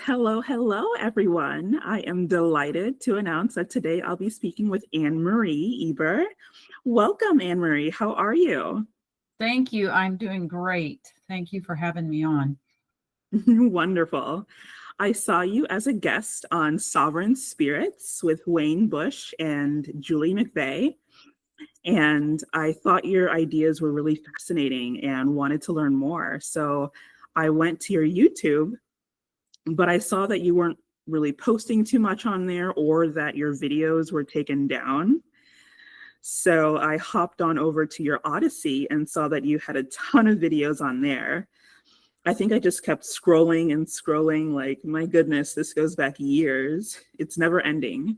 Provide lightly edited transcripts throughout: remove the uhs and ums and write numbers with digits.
Hello, everyone. I am delighted to announce that today I'll be speaking with Anmarie Eber. Welcome, Anmarie. How are you? Thank you. I'm doing great. Thank you for having me on. Wonderful. I saw you as a guest on Sovereign Spirits with Wayne Bush and Julie McVeigh, and I thought your ideas were really fascinating and wanted to learn more. So I went to your YouTube, but I saw that you weren't really posting too much on there or that your videos were taken down. So I hopped on over to your Odyssey and saw that you had a ton of videos on there. I think I just kept scrolling and scrolling, like, my goodness, this goes back years. It's never ending.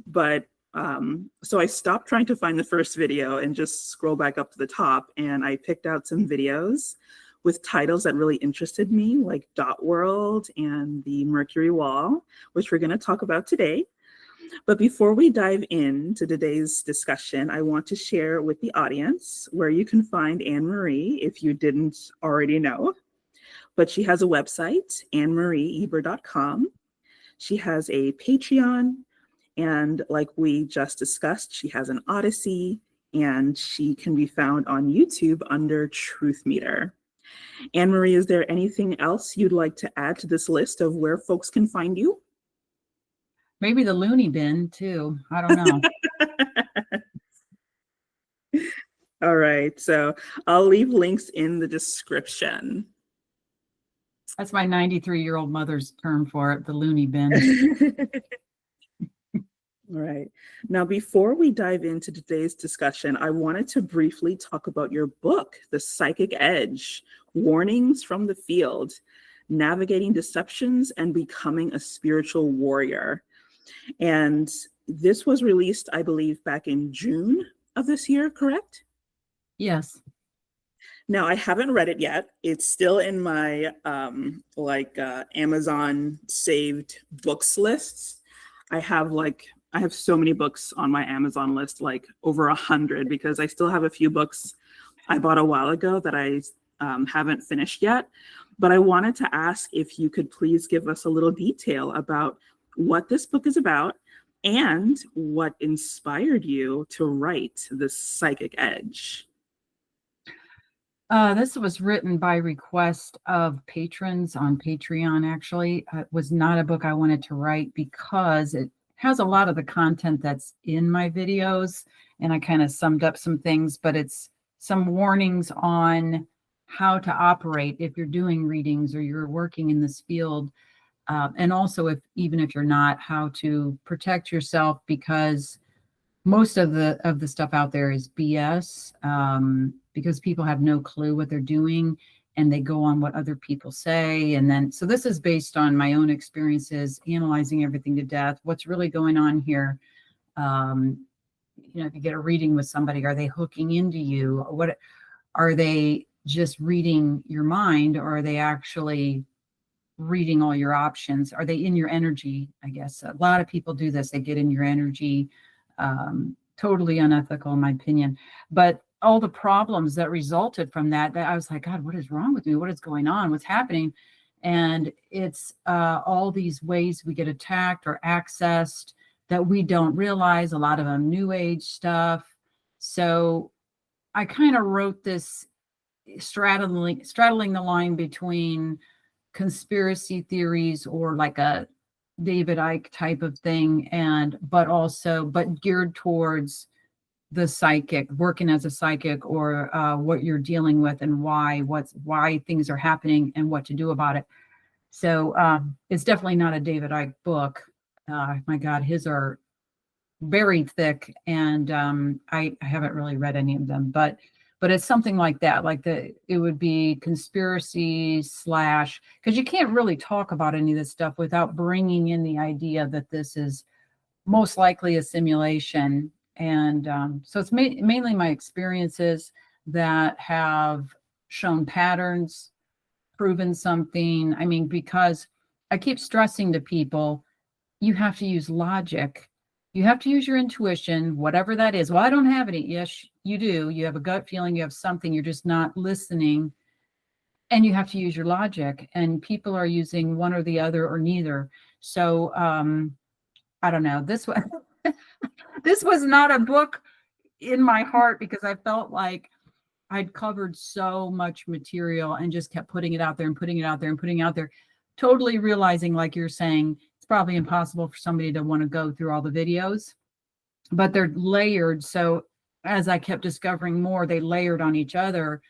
But so I stopped trying to find the first video and just scroll back up to the top. And I picked out some videos with titles that really interested me, like Dot World and the Mercury Wall, which we're going to talk about today. But before we dive into today's discussion, I want to share with the audience where you can find Anmarie if you didn't already know. But she has a website, anmarieeber.com. She has a Patreon, and like we just discussed, she has an Odyssey, and she can be found on YouTube under Truthmeter. Anmarie, is there anything else you'd like to add to this list of where folks can find you? Maybe the loony bin too. I don't know. All right, so I'll leave links in the description. That's my 93-year-old mother's term for it, the loony bin. All right. Now, before we dive into today's discussion, I wanted to briefly talk about your book, The Psychic Edge: Warnings from the Field, Navigating Deceptions and Becoming a Spiritual Warrior. And this was released, I believe, back in June of this year, correct? Yes. Now, I haven't read it yet. It's still in my Amazon saved books lists. I have so many books on my Amazon list, like over 100, because I still have a few books I bought a while ago that I haven't finished yet. But I wanted to ask if you could please give us a little detail about what this book is about and what inspired you to write The Psychic Edge. This was written by request of patrons on Patreon, actually. It was not a book I wanted to write because it has a lot of the content that's in my videos, and I kind of summed up some things, but it's some warnings on how to operate if you're doing readings or you're working in this field. And also, even if you're not, how to protect yourself, because most of the stuff out there is BS, because people have no clue what they're doing and they go on what other people say. And then, so this is based on my own experiences, analyzing everything to death. What's really going on here? If you get a reading with somebody, are they hooking into you? What are they just reading your mind, or are they actually reading all your options? Are they in your energy? I guess a lot of people do this. They get in your energy. Totally unethical, in my opinion. But all the problems that resulted from that I was like, God, what is wrong with me? What is going on? What's happening? And it's all these ways we get attacked or accessed that we don't realize, a lot of them new age stuff. So I kind of wrote this straddling the line between conspiracy theories or like a David Icke type of thing, but geared towards the psychic, working as a psychic, or what you're dealing with and why things are happening and what to do about it. So it's definitely not a David Icke book. My God, his are very thick, and I haven't really read any of them, but it's something like that. It would be conspiracy / because you can't really talk about any of this stuff without bringing in the idea that this is most likely a simulation. And so it's mainly my experiences that have shown patterns, proven something. I mean, because I keep stressing to people, you have to use logic. You have to use your intuition, whatever that is. Well, I don't have any. Yes, you do. You have a gut feeling. You have something. You're just not listening And you have to use your logic, and people are using one or the other or neither. So I don't know. This was this was not a book in my heart, because I felt like I'd covered so much material and just kept putting it out there and putting it out there and putting it out there, totally realizing, like you're saying, it's probably impossible for somebody to want to go through all the videos, but they're layered. So as I kept discovering more, they layered on each other.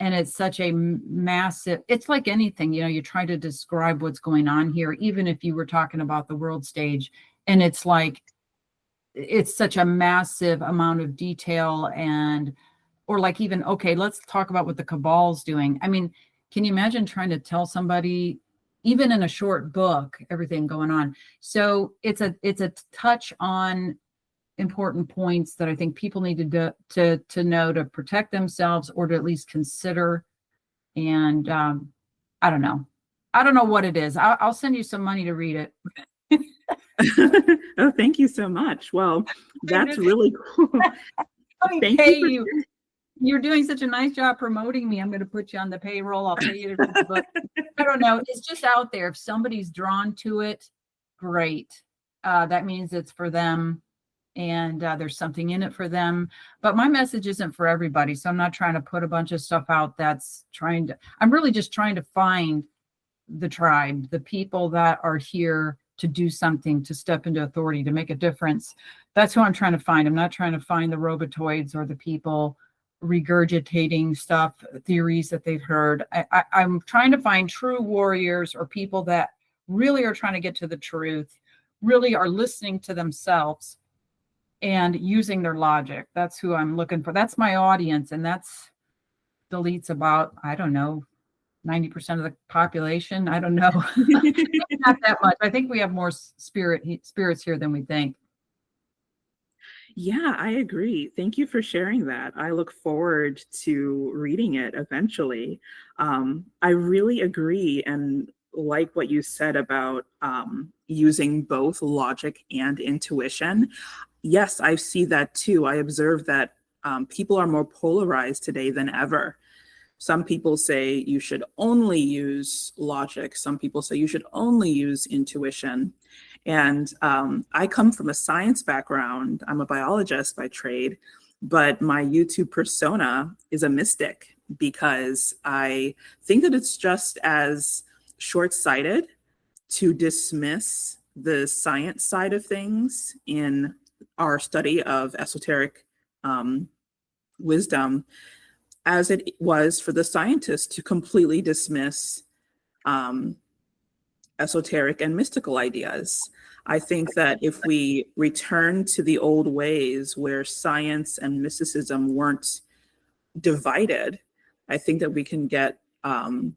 And it's such a massive, it's like anything, you try to describe what's going on here, even if you were talking about the world stage. And it's like, it's such a massive amount of detail, and or like, even, okay, let's talk about what the cabal's doing. I mean, can you imagine trying to tell somebody, even in a short book, everything going on? So it's a touch on important points that I think people need to know to protect themselves, or to at least consider. And I don't know. I don't know what it is. I'll send you some money to read it. Oh, thank you so much. Well, that's really cool. Thank Pay you. you. You're doing such a nice job promoting me. I'm going to put you on the payroll. I'll pay you to read the book. I don't know. It's just out there. If somebody's drawn to it, great. That means it's for them, and there's something in it for them. But my message isn't for everybody. So I'm not trying to put a bunch of stuff out I'm really just trying to find the tribe, the people that are here to do something, to step into authority, to make a difference. That's who I'm trying to find. I'm not trying to find the robotoids or the people regurgitating stuff, theories that they've heard. I'm trying to find true warriors, or people that really are trying to get to the truth, really are listening to themselves and using their logic. That's who I'm looking for. That's my audience. And that's deletes about, I don't know, 90% of the population. I don't know. Not that much. I think we have more spirits here than we think. Yeah, I agree. Thank you for sharing that. I look forward to reading it eventually. I really agree and like what you said about using both logic and intuition. Yes, I see that too. I observe that people are more polarized today than ever. Some people say you should only use logic. Some people say you should only use intuition. And I come from a science background. I'm a biologist by trade, but my YouTube persona is a mystic, because I think that it's just as short-sighted to dismiss the science side of things in our study of esoteric wisdom as it was for the scientists to completely dismiss esoteric and mystical ideas. I think that if we return to the old ways where science and mysticism weren't divided, I think that we can get an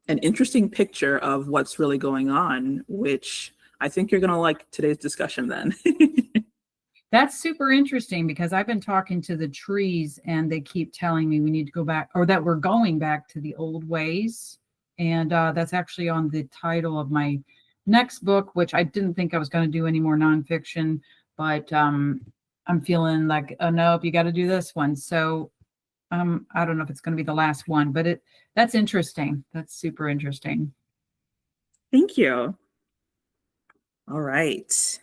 interesting picture of what's really going on, which I think you're going to like today's discussion then. That's super interesting, because I've been talking to the trees, and they keep telling me we need to go back, or that we're going back to the old ways. And that's actually on the title of my next book, which I didn't think I was going to do any more nonfiction, but I'm feeling like, oh, nope, you got to do this one. So I don't know if it's going to be the last one, but that's interesting. That's super interesting. Thank you. All right.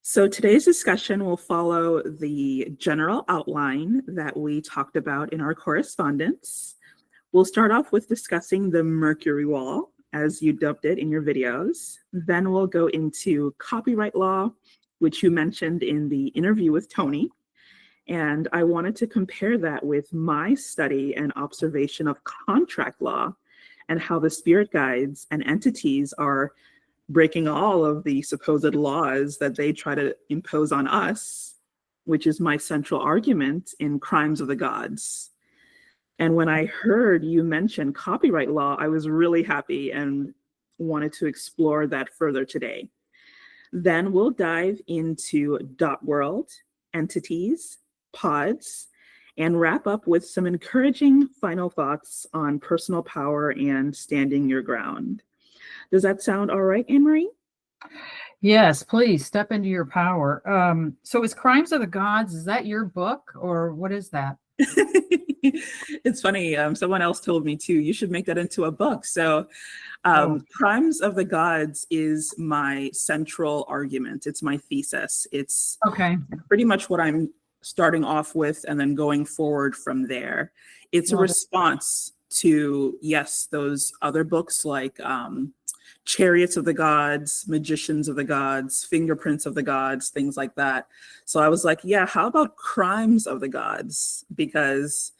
So today's discussion will follow the general outline that we talked about in our correspondence. We'll start off with discussing the Mercury Wall, as you dubbed it in your videos. Then we'll go into copyright law, which you mentioned in the interview with Tony. And I wanted to compare that with my study and observation of contract law, and how the spirit guides and entities are breaking all of the supposed laws that they try to impose on us, which is my central argument in Crimes of the Gods. And when I heard you mention copyright law, I was really happy and wanted to explore that further today. Then we'll dive into dot world, entities, pods, and wrap up with some encouraging final thoughts on personal power and standing your ground. Does that sound all right, Anmarie? Yes, please step into your power. So is Crimes of the Gods, is that your book, or what is that? It's funny. Someone else told me too, you should make that into a book. So, Oh, Crimes of the Gods is my central argument. It's my thesis. It's okay. pretty much what I'm starting off with and then going forward from there. It's a Love it. response to, yes, those other books like Chariots of the Gods, Magicians of the Gods, Fingerprints of the Gods, things like that. So I was like, yeah, how about Crimes of the Gods? Because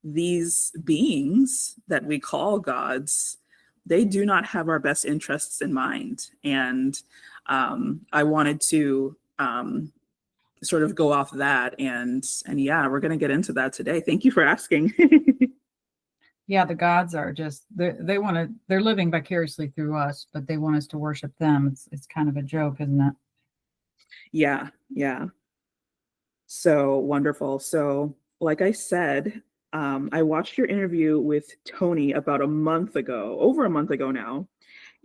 these beings that we call gods, they do not have our best interests in mind. And I wanted to sort of go off that, and yeah, we're going to get into that today. Thank you for asking. Yeah, the gods are just they want to they're living vicariously through us, but they want us to worship them. It's kind of a joke, isn't it? Yeah, yeah. So wonderful. So, like I said, I watched your interview with Tony about a month ago, over a month ago now,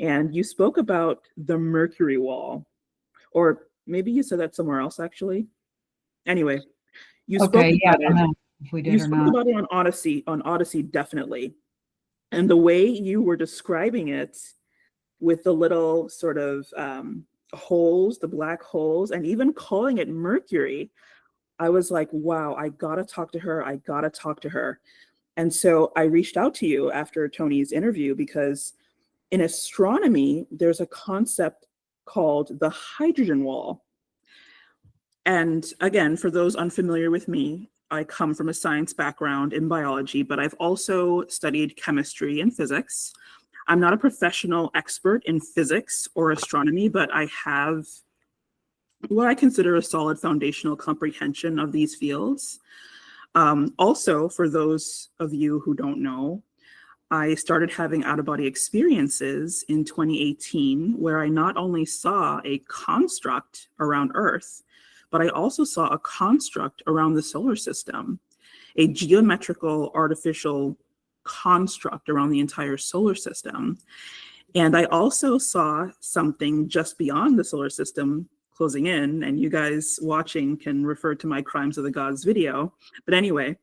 and you spoke about the Mercury wall, or maybe you said that somewhere else actually. Anyway, you spoke Okay, yeah, about I don't it. know if we You did or spoke not. about it on Odyssey definitely. And the way you were describing it with the little sort of holes, the black holes, and even calling it Mercury, I was like, wow, I gotta talk to her. I gotta talk to her. And so I reached out to you after Tony's interview because in astronomy, there's a concept called the hydrogen wall. And again, for those unfamiliar with me, I come from a science background in biology, but I've also studied chemistry and physics. I'm not a professional expert in physics or astronomy, but I have what I consider a solid foundational comprehension of these fields. Also, for those of you who don't know, I started having out of body experiences in 2018, where I not only saw a construct around Earth, but I also saw a construct around the solar system, a geometrical artificial construct around the entire solar system. And I also saw something just beyond the solar system closing in, and you guys watching can refer to my Crimes of the Gods video. But anyway,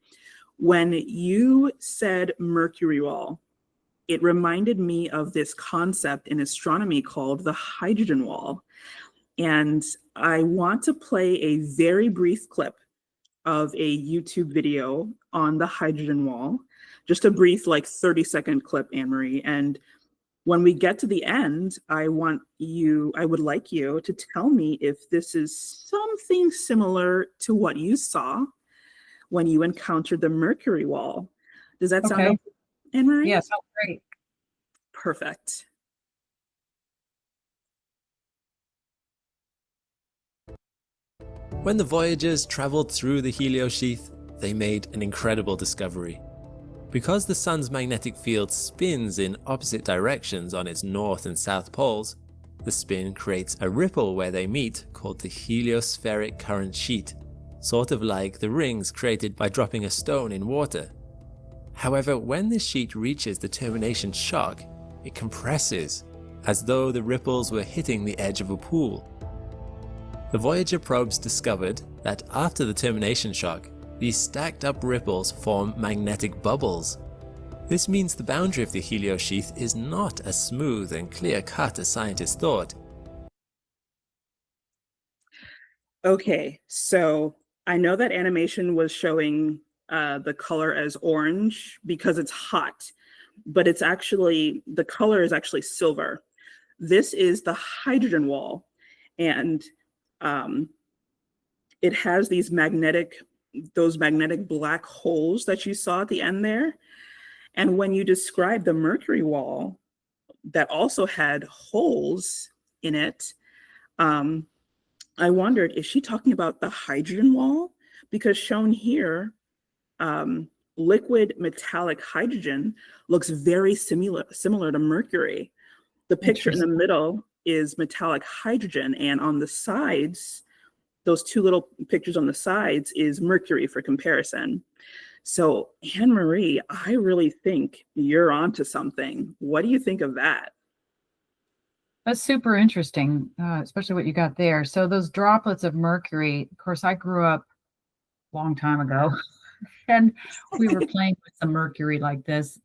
when you said Mercury wall, it reminded me of this concept in astronomy called the hydrogen wall. And I want to play a very brief clip of a YouTube video on the hydrogen wall, just a brief, like 30-second clip, Anmarie. And when we get to the end, I would like you to tell me if this is something similar to what you saw when you encountered the Mercury wall. Does that sound Okay. okay, Anne-Marie? Yeah, sounds great. Perfect. When the Voyagers traveled through the heliosheath, they made an incredible discovery. Because the sun's magnetic field spins in opposite directions on its north and south poles, the spin creates a ripple where they meet called the heliospheric current sheet, sort of like the rings created by dropping a stone in water. However, when this sheet reaches the termination shock, it compresses, as though the ripples were hitting the edge of a pool. The Voyager probes discovered that after the termination shock, these stacked up ripples form magnetic bubbles. This means the boundary of the heliosheath is not as smooth and clear cut as scientists thought. Okay, so I know that animation was showing the color as orange because it's hot, but it's actually, the color is actually silver. This is the hydrogen wall, and um, it has those magnetic black holes that you saw at the end there. And when you describe the Mercury wall that also had holes in it, um, I wondered, is she talking about the hydrogen wall? Because shown here, liquid metallic hydrogen looks very similar to Mercury. The picture in the Interesting. middle is metallic hydrogen, and on the sides, those two little pictures on the sides is Mercury for comparison. So, Anne-Marie, I really think you're onto something. What do you think of that? That's super interesting, especially what you got there. So those droplets of mercury, of course, I grew up a long time ago And we were playing with some mercury like this.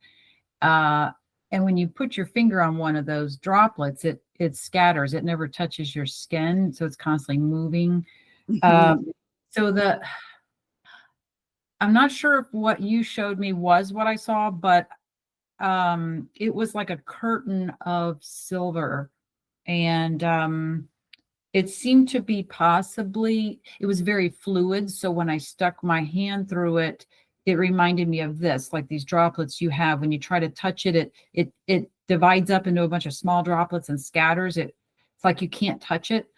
And when you put your finger on one of those droplets, it scatters. It never touches your skin, so it's constantly moving. Mhm. So I'm not sure if what you showed me was what I saw, but it was like a curtain of silver, and it seemed to be possibly, it was very fluid. So when I stuck my hand through it, it reminded me of this, like these droplets you have when you try to touch it, it divides up into a bunch of small droplets and scatters it. It's like you can't touch it.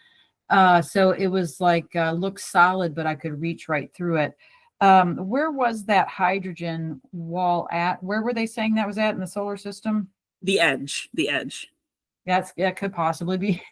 So it was like looked solid, but I could reach right through it. Where was that hydrogen wall at? Where were they saying that was at in the solar system? The edge, the edge. That could possibly be.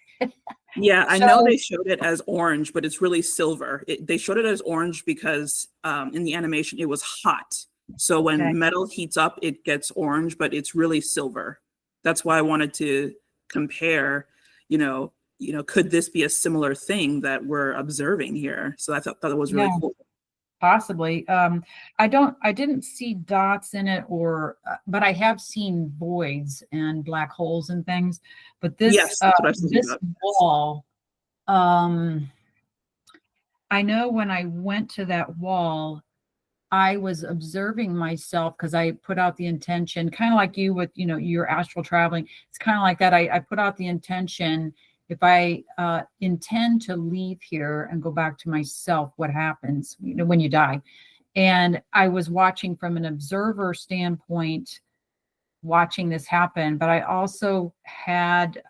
Yeah, I know So they showed it as orange, but it's really silver. They showed it as orange because in the animation it was hot. So when okay. metal heats up, it gets orange, but it's really silver. That's why I wanted to compare, could this be a similar thing that we're observing here? So I thought that was really Yeah. cool. Possibly. I didn't see dots in it but I have seen voids and black holes and things. But Yes, that's what I was thinking this about. wall, I know when I went to that wall, I was observing myself because I put out the intention, kind of like you with, your astral traveling. It's kind of like that. I put out the intention. If I intend to leave here and go back to myself, what happens, when you die? And I was watching from an observer standpoint, watching this happen. But I also had,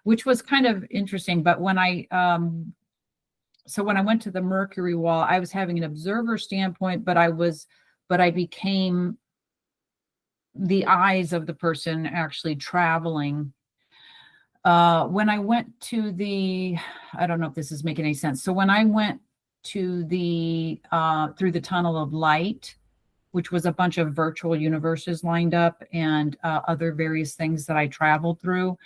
which was kind of interesting. But when when I went to the Mercury wall, I was having an observer standpoint, but I became the eyes of the person actually traveling. When I went to I don't know if this is making any sense. So when I went to through the tunnel of light, which was a bunch of virtual universes lined up and other various things that I traveled through,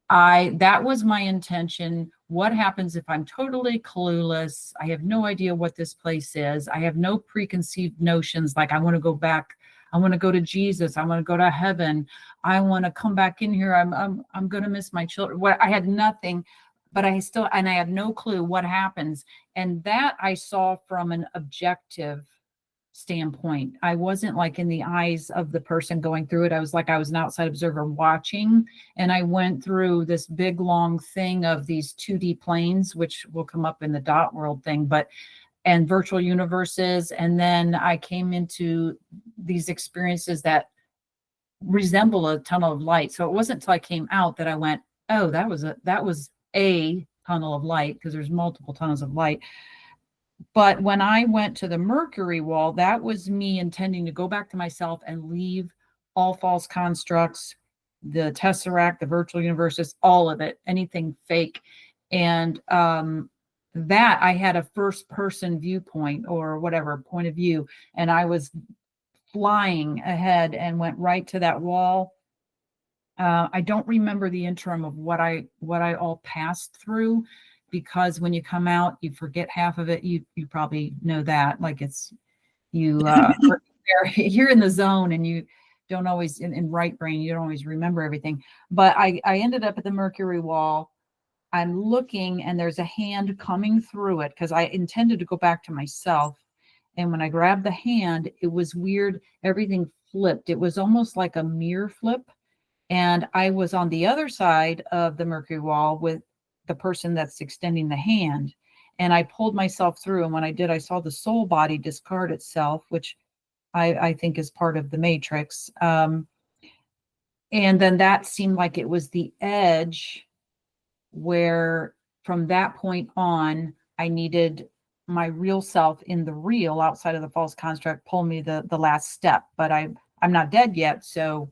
that was my intention. What happens if I'm totally clueless? I have no idea what this place is. I have no preconceived notions. Like, I want to go back. I want to go to Jesus. I want to go to heaven. I want to come back in here. I'm going to miss my children. I had nothing, but I had no clue what happens. And that I saw from an objective standpoint. I wasn't like in the eyes of the person going through it. I was an outside observer watching, and I went through this big long thing of these 2D planes, which will come up in the dot world thing, and virtual universes. And then I came into these experiences that resemble a tunnel of light. So it wasn't until I came out that I went, oh, that was a tunnel of light, because there's multiple tunnels of light. But when I went to the Mercury wall, that was me intending to go back to myself and leave all false constructs, the Tesseract, the virtual universes, all of it, anything fake. And that I had a first person viewpoint, or whatever point of view. And I was flying ahead and went right to that wall. I don't remember the interim of what I all passed through, because when you come out, you forget half of it. You probably know that. Like, it's you're in the zone, and you don't always in right brain. You don't always remember everything. But I ended up at the Mercury wall. I'm looking, and there's a hand coming through it, because I intended to go back to myself. And when I grabbed the hand, it was weird. Everything flipped. It was almost like a mirror flip. And I was on the other side of the Mercury wall with the person that's extending the hand. And I pulled myself through. And when I did, I saw the soul body discard itself, which I think is part of the matrix. And then that seemed like it was the edge where, from that point on, I needed my real self in the real, outside of the false construct, pull me the last step. But I'm not dead yet. So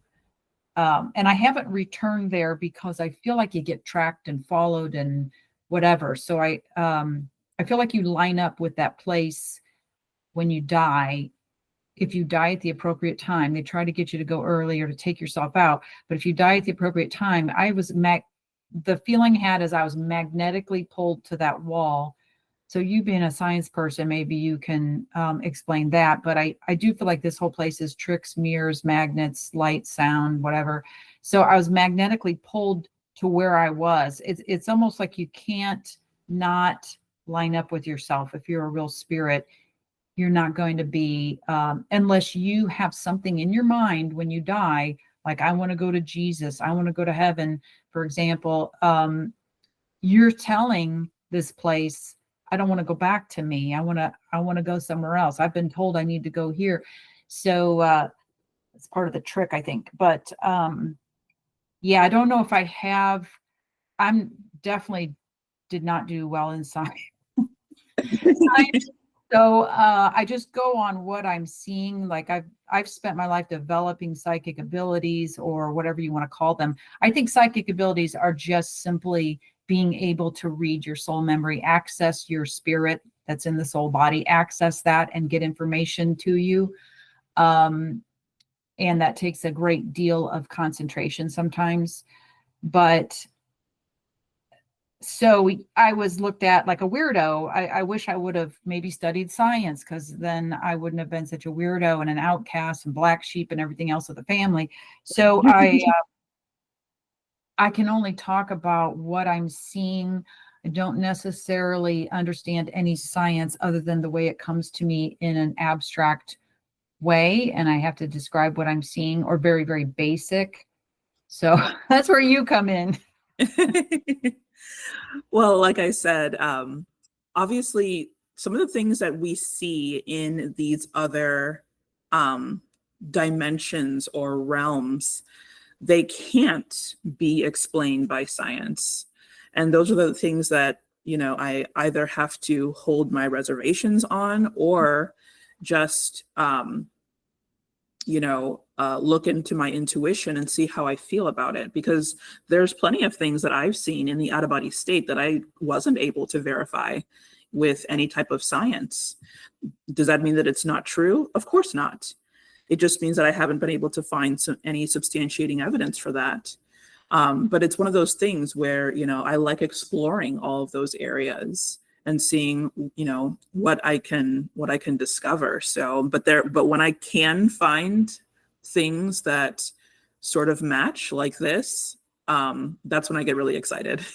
and I haven't returned there, because I feel like you get tracked and followed and whatever. So I feel like you line up with that place when you die. If you die at the appropriate time, they try to get you to go early or to take yourself out. But if you die at the appropriate time, the feeling I had is I was magnetically pulled to that wall. So you being a science person, maybe you can explain that. But I do feel like this whole place is tricks, mirrors, magnets, light, sound, whatever. So I was magnetically pulled to where I was. It's almost like you can't not line up with yourself. If you're a real spirit, you're not going to be, unless you have something in your mind when you die, like I want to go to Jesus, I want to go to heaven, for example. You're telling this place, I don't want to go back to me. I want to go somewhere else. I've been told I need to go here. So it's part of the trick, I think. But yeah, I don't know if I have. I'm definitely did not do well in science. So I just go on what I'm seeing. Like I've spent my life developing psychic abilities, or whatever you want to call them. I think psychic abilities are just simply being able to read your soul memory, access your spirit that's in the soul body, access that and get information to you. And that takes a great deal of concentration sometimes. But so I was looked at like a weirdo. I wish I would have maybe studied science, because then I wouldn't have been such a weirdo and an outcast and black sheep and everything else of the family. So I can only talk about what I'm seeing. I don't necessarily understand any science other than the way it comes to me in an abstract way. And I have to describe what I'm seeing, or very, very basic. So that's where you come in. Well, like I said, obviously, some of the things that we see in these other dimensions or realms, they can't be explained by science. And those are the things that, I either have to hold my reservations on, or just, look into my intuition and see how I feel about it. Because there's plenty of things that I've seen in the out-of-body state that I wasn't able to verify with any type of science. Does that mean that it's not true? Of course not. It just means that I haven't been able to find any substantiating evidence for that. But it's one of those things where, I like exploring all of those areas and seeing, what I can discover. So, but when I can find things that sort of match like this, that's when I get really excited.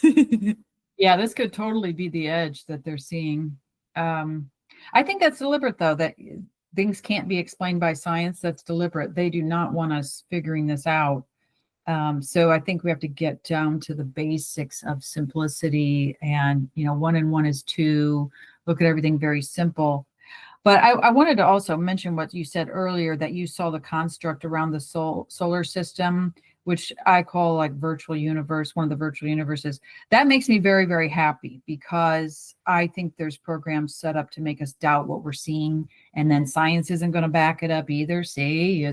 Yeah, this could totally be the edge that they're seeing. I think that's deliberate, though, that things can't be explained by science. That's deliberate. They do not want us figuring this out. So I think we have to get down to the basics of simplicity, and, 1 and 1 is 2. Look at everything very simple. But I wanted to also mention what you said earlier, that you saw the construct around the solar system, which I call like virtual universe, one of the virtual universes. That makes me very, very happy, because I think there's programs set up to make us doubt what we're seeing, and then science isn't going to back it up either. See,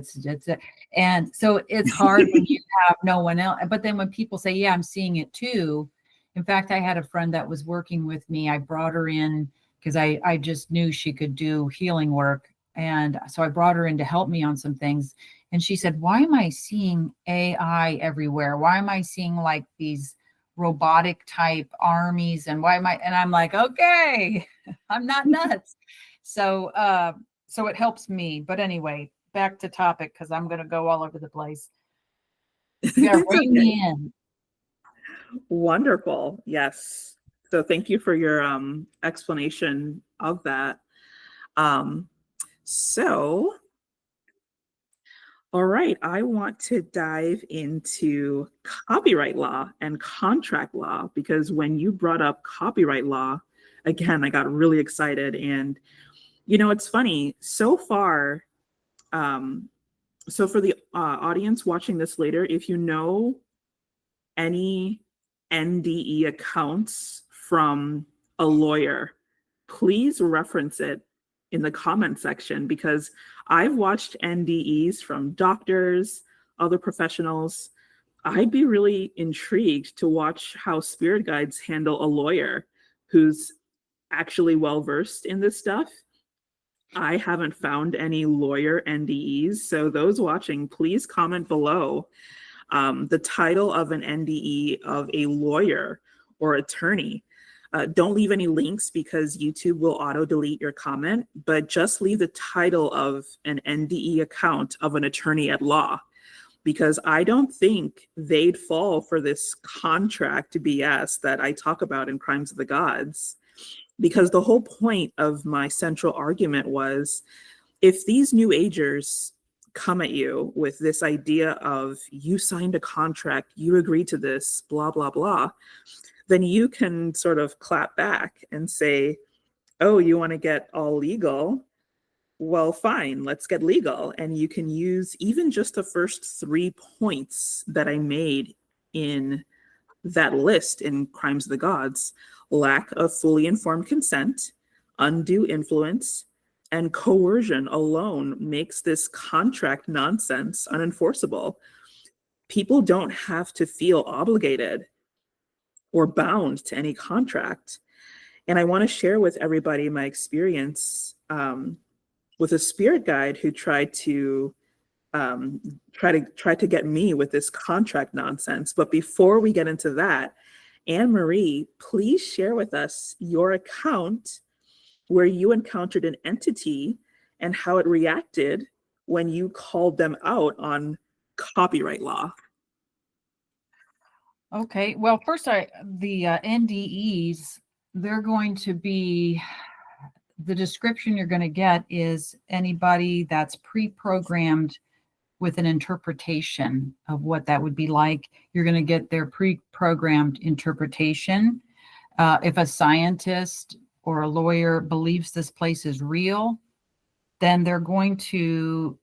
and so it's hard when you have no one else. But then when people say, yeah, I'm seeing it too. In fact, I had a friend that was working with me. I brought her in because I just knew she could do healing work. And so I brought her in to help me on some things. And she said, why am I seeing AI everywhere? Why am I seeing like these robotic type armies? And why am I? And I'm like, okay, I'm not nuts. So it helps me. But anyway, back to topic, because I'm going to go all over the place. You got to rein me in. Wonderful. Yes. So thank you for your explanation of that. So, all right, I want to dive into copyright law and contract law, because when you brought up copyright law, again, I got really excited. And, it's funny, so far, so for the audience watching this later, if you know any NDE accounts from a lawyer, please reference it in the comment section, because I've watched NDEs from doctors, other professionals. I'd be really intrigued to watch how spirit guides handle a lawyer who's actually well-versed in this stuff. I haven't found any lawyer NDEs, so those watching, please comment below the title of an NDE of a lawyer or attorney. Don't leave any links because YouTube will auto delete your comment, but just leave the title of an NDE account of an attorney at law, because I don't think they'd fall for this contract BS that I talk about in Crimes of the Gods. Because the whole point of my central argument was, if these new agers come at you with this idea of you signed a contract, you agreed to this, blah, blah, blah, then you can sort of clap back and say, oh, you want to get all legal? Well, fine, let's get legal. And you can use even just the first 3 points that I made in that list in Crimes of the Gods: lack of fully informed consent, undue influence, and coercion alone makes this contract nonsense unenforceable. People don't have to feel obligated or bound to any contract. And I want to share with everybody my experience with a spirit guide who tried to get me with this contract nonsense. But before we get into that, Anmarie, please share with us your account where you encountered an entity and how it reacted when you called them out on copyright law. Okay, well, first, the NDEs, they're going to be, the description you're going to get is anybody that's pre-programmed with an interpretation of what that would be like. You're going to get their pre-programmed interpretation. If a scientist or a lawyer believes this place is real, then they're going to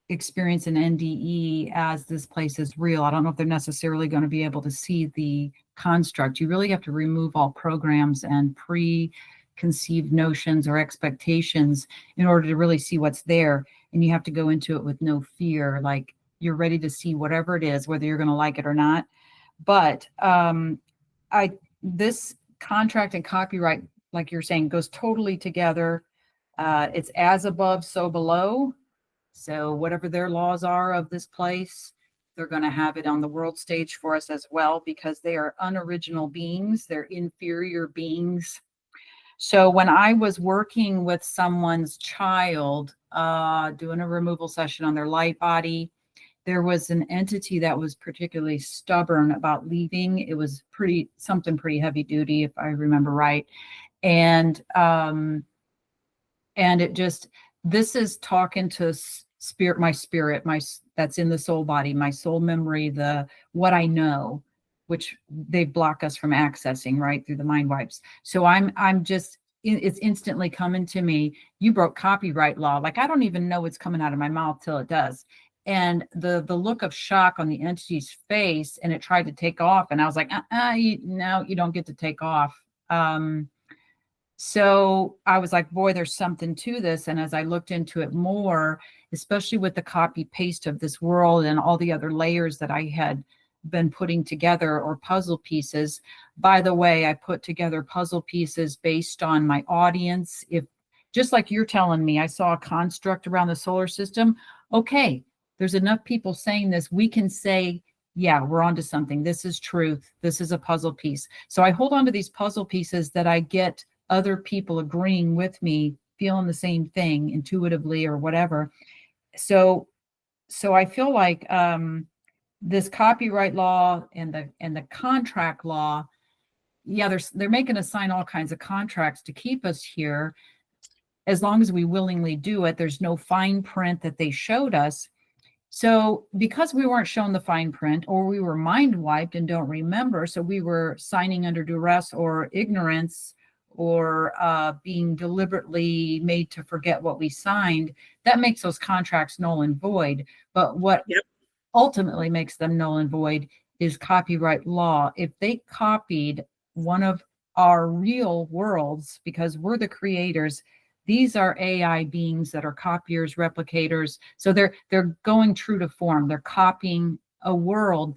experience an NDE as this place is real. I don't know if they're necessarily going to be able to see the construct. You really have to remove all programs and preconceived notions or expectations in order to really see what's there. And you have to go into it with no fear, like you're ready to see whatever it is, whether you're going to like it or not. But this contract and copyright, like you're saying, goes totally together. It's as above, so below. So whatever their laws are of this place, they're going to have it on the world stage for us as well, because they are unoriginal beings. They're inferior beings. So when I was working with someone's child, doing a removal session on their light body, there was an entity that was particularly stubborn about leaving. It was something pretty heavy duty, if I remember right. And it just, this is talking to spirit, that's in the soul body, my soul memory, what I know, which they block us from accessing right through the mind wipes. So it's instantly coming to me. You broke copyright law. Like, I don't even know what's coming out of my mouth till it does. And the look of shock on the entity's face, and it tried to take off. And I was like, no, you don't get to take off. So I was like, boy, there's something to this. And as I looked into it more, especially with the copy paste of this world and all the other layers that I had been putting together, or puzzle pieces. By the way, I put together puzzle pieces based on my audience. If, just like you're telling me, I saw a construct around the solar system. Okay, there's enough people saying this. We can say, yeah, we're onto something. This is truth. This is a puzzle piece. So I hold on to these puzzle pieces that I get other people agreeing with me, feeling the same thing intuitively or whatever. So I feel like this copyright law and the contract law, yeah, they're making us sign all kinds of contracts to keep us here. As long as we willingly do it, there's no fine print that they showed us. So because we weren't shown the fine print, or we were mind wiped and don't remember, so we were signing under duress or ignorance, or being deliberately made to forget what we signed, that makes those contracts null and void. But what ultimately makes them null and void is copyright law. If they copied one of our real worlds, because we're the creators, these are AI beings that are copiers, replicators. So they're going true to form. They're copying a world.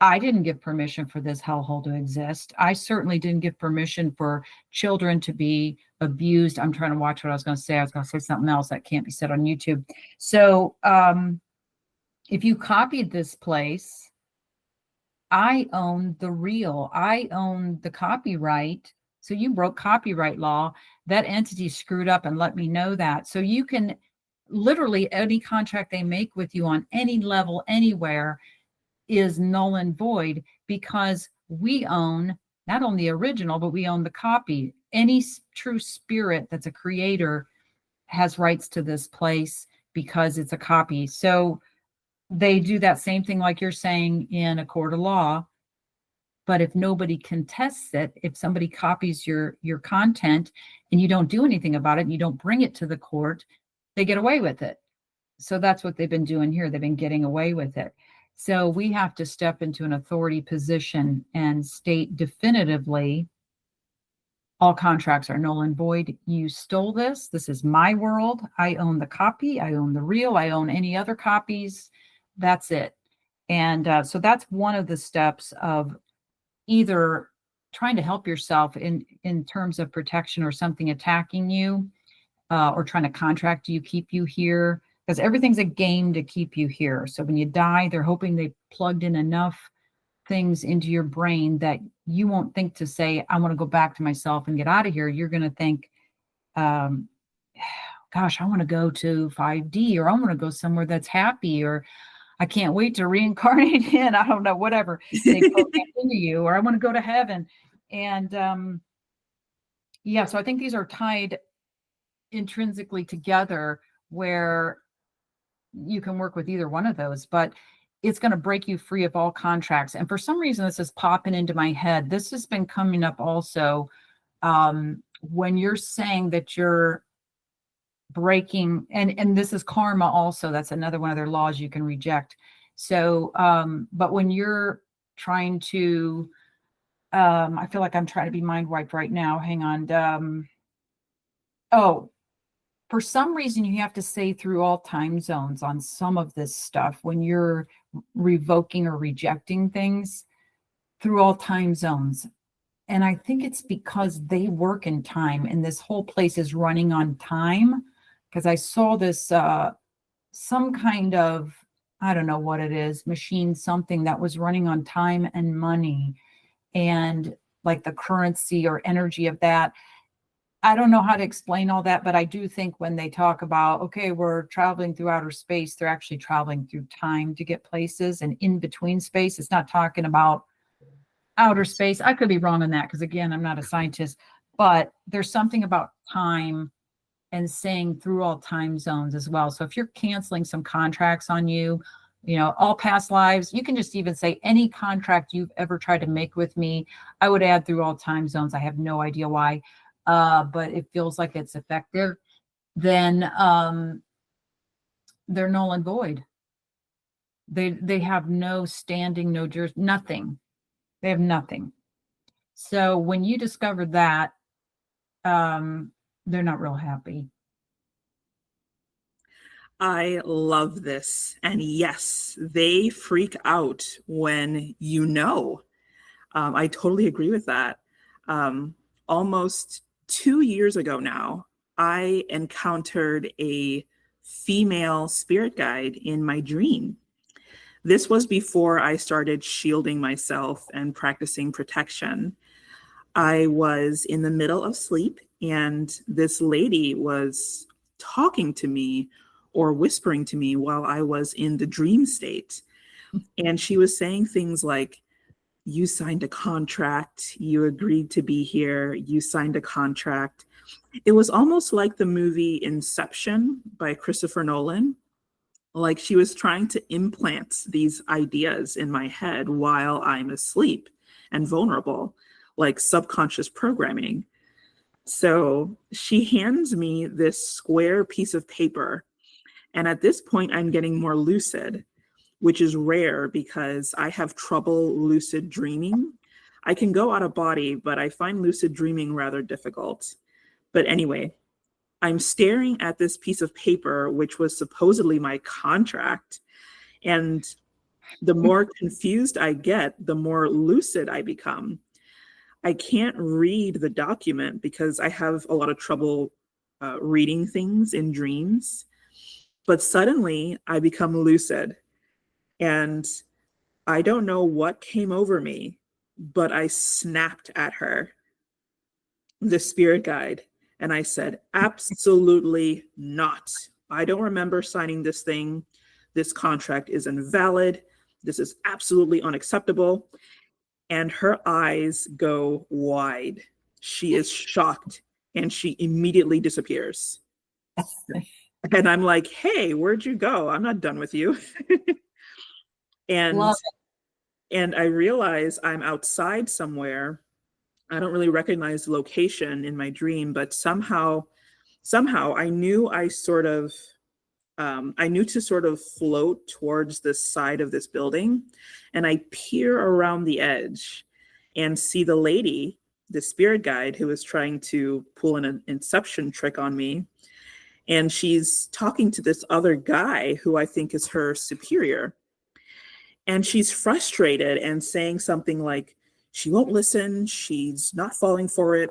I didn't give permission for this hellhole to exist. I certainly didn't give permission for children to be abused. I'm trying to watch what I was going to say. I was going to say something else that can't be said on YouTube. So if you copied this place, I own the real, I own the copyright. So you broke copyright law. That entity screwed up and let me know that. So you can literally, any contract they make with you on any level, anywhere, is null and void because we own not only the original, but we own the copy. Any true spirit that's a creator has rights to this place because it's a copy. So they do that same thing like you're saying in a court of law. But if nobody contests it, if somebody copies your content and you don't do anything about it and you don't bring it to the court, they get away with it. So that's what they've been doing here. They've been getting away with it. So we have to step into an authority position and state definitively all contracts are null and void. You stole this. This is my world. I own the copy. I own the real. I own any other copies. That's it. And so that's one of the steps of either trying to help yourself in terms of protection or something attacking you, or trying to contract you, keep you here, because everything's a game to keep you here. So when you die, they're hoping they plugged in enough things into your brain that you won't think to say, I want to go back to myself and get out of here. You're going to think, gosh, I want to go to 5D, or I want to go somewhere that's happy, or I can't wait to reincarnate in, I don't know, whatever they program into you, or I want to go to heaven. And yeah, so I think these are tied intrinsically together where you can work with either one of those, but it's going to break you free of all contracts. And for some reason, this is popping into my head. This has been coming up also when you're saying that you're breaking, and this is karma also, that's another one of their laws you can reject. So but when you're trying to I feel like I'm trying to be mind wiped right now, hang on. Oh, for some reason you have to say through all time zones on some of this stuff when you're revoking or rejecting things, through all time zones. And I think it's because they work in time and this whole place is running on time. Because I saw this some kind of, I don't know what it is, machine, something that was running on time and money, and like the currency or energy of that. I don't know how to explain all that, but I do think when they talk about, okay, we're traveling through outer space, they're actually traveling through time to get places and in between space. It's not talking about outer space. I could be wrong on that because, again, I'm not a scientist, but there's something about time and saying through all time zones as well. So if you're canceling some contracts on you, you know, all past lives, you can just even say any contract you've ever tried to make with me, I would add through all time zones. I have no idea why, but it feels like it's effective. Then they're null and void. They have no standing, no nothing. They have nothing. So when you discover that, they're not real happy. I love this. And yes, they freak out when you know. I totally agree with that. Almost 2 years ago now, I encountered a female spirit guide in my dream. This was before I started shielding myself and practicing protection. I was in the middle of sleep, and this lady was talking to me or whispering to me while I was in the dream state. And she was saying things like, you signed a contract, you agreed to be here, you signed a contract. It was almost like the movie Inception by Christopher Nolan. Like she was trying to implant these ideas in my head while I'm asleep and vulnerable, like subconscious programming. So she hands me this square piece of paper. And at this point, I'm getting more lucid, which is rare because I have trouble lucid dreaming. I can go out of body, but I find lucid dreaming rather difficult. But anyway, I'm staring at this piece of paper, which was supposedly my contract. And the more confused I get, the more lucid I become. I can't read the document because I have a lot of trouble reading things in dreams. But suddenly I become lucid. And I don't know what came over me, but I snapped at her, the spirit guide, and I said, absolutely not. I don't remember signing this thing. This contract is invalid. This is absolutely unacceptable. And her eyes go wide. She is shocked and she immediately disappears. And I'm like, hey, where'd you go? I'm not done with you. and Love and I realize I'm outside somewhere. I don't really recognize the location in my dream, but somehow I knew I knew to sort of float towards the side of this building, and I peer around the edge and see the lady, the spirit guide, who is trying to pull an inception trick on me. And she's talking to this other guy who I think is her superior. And she's frustrated and saying something like, she won't listen. She's not falling for it.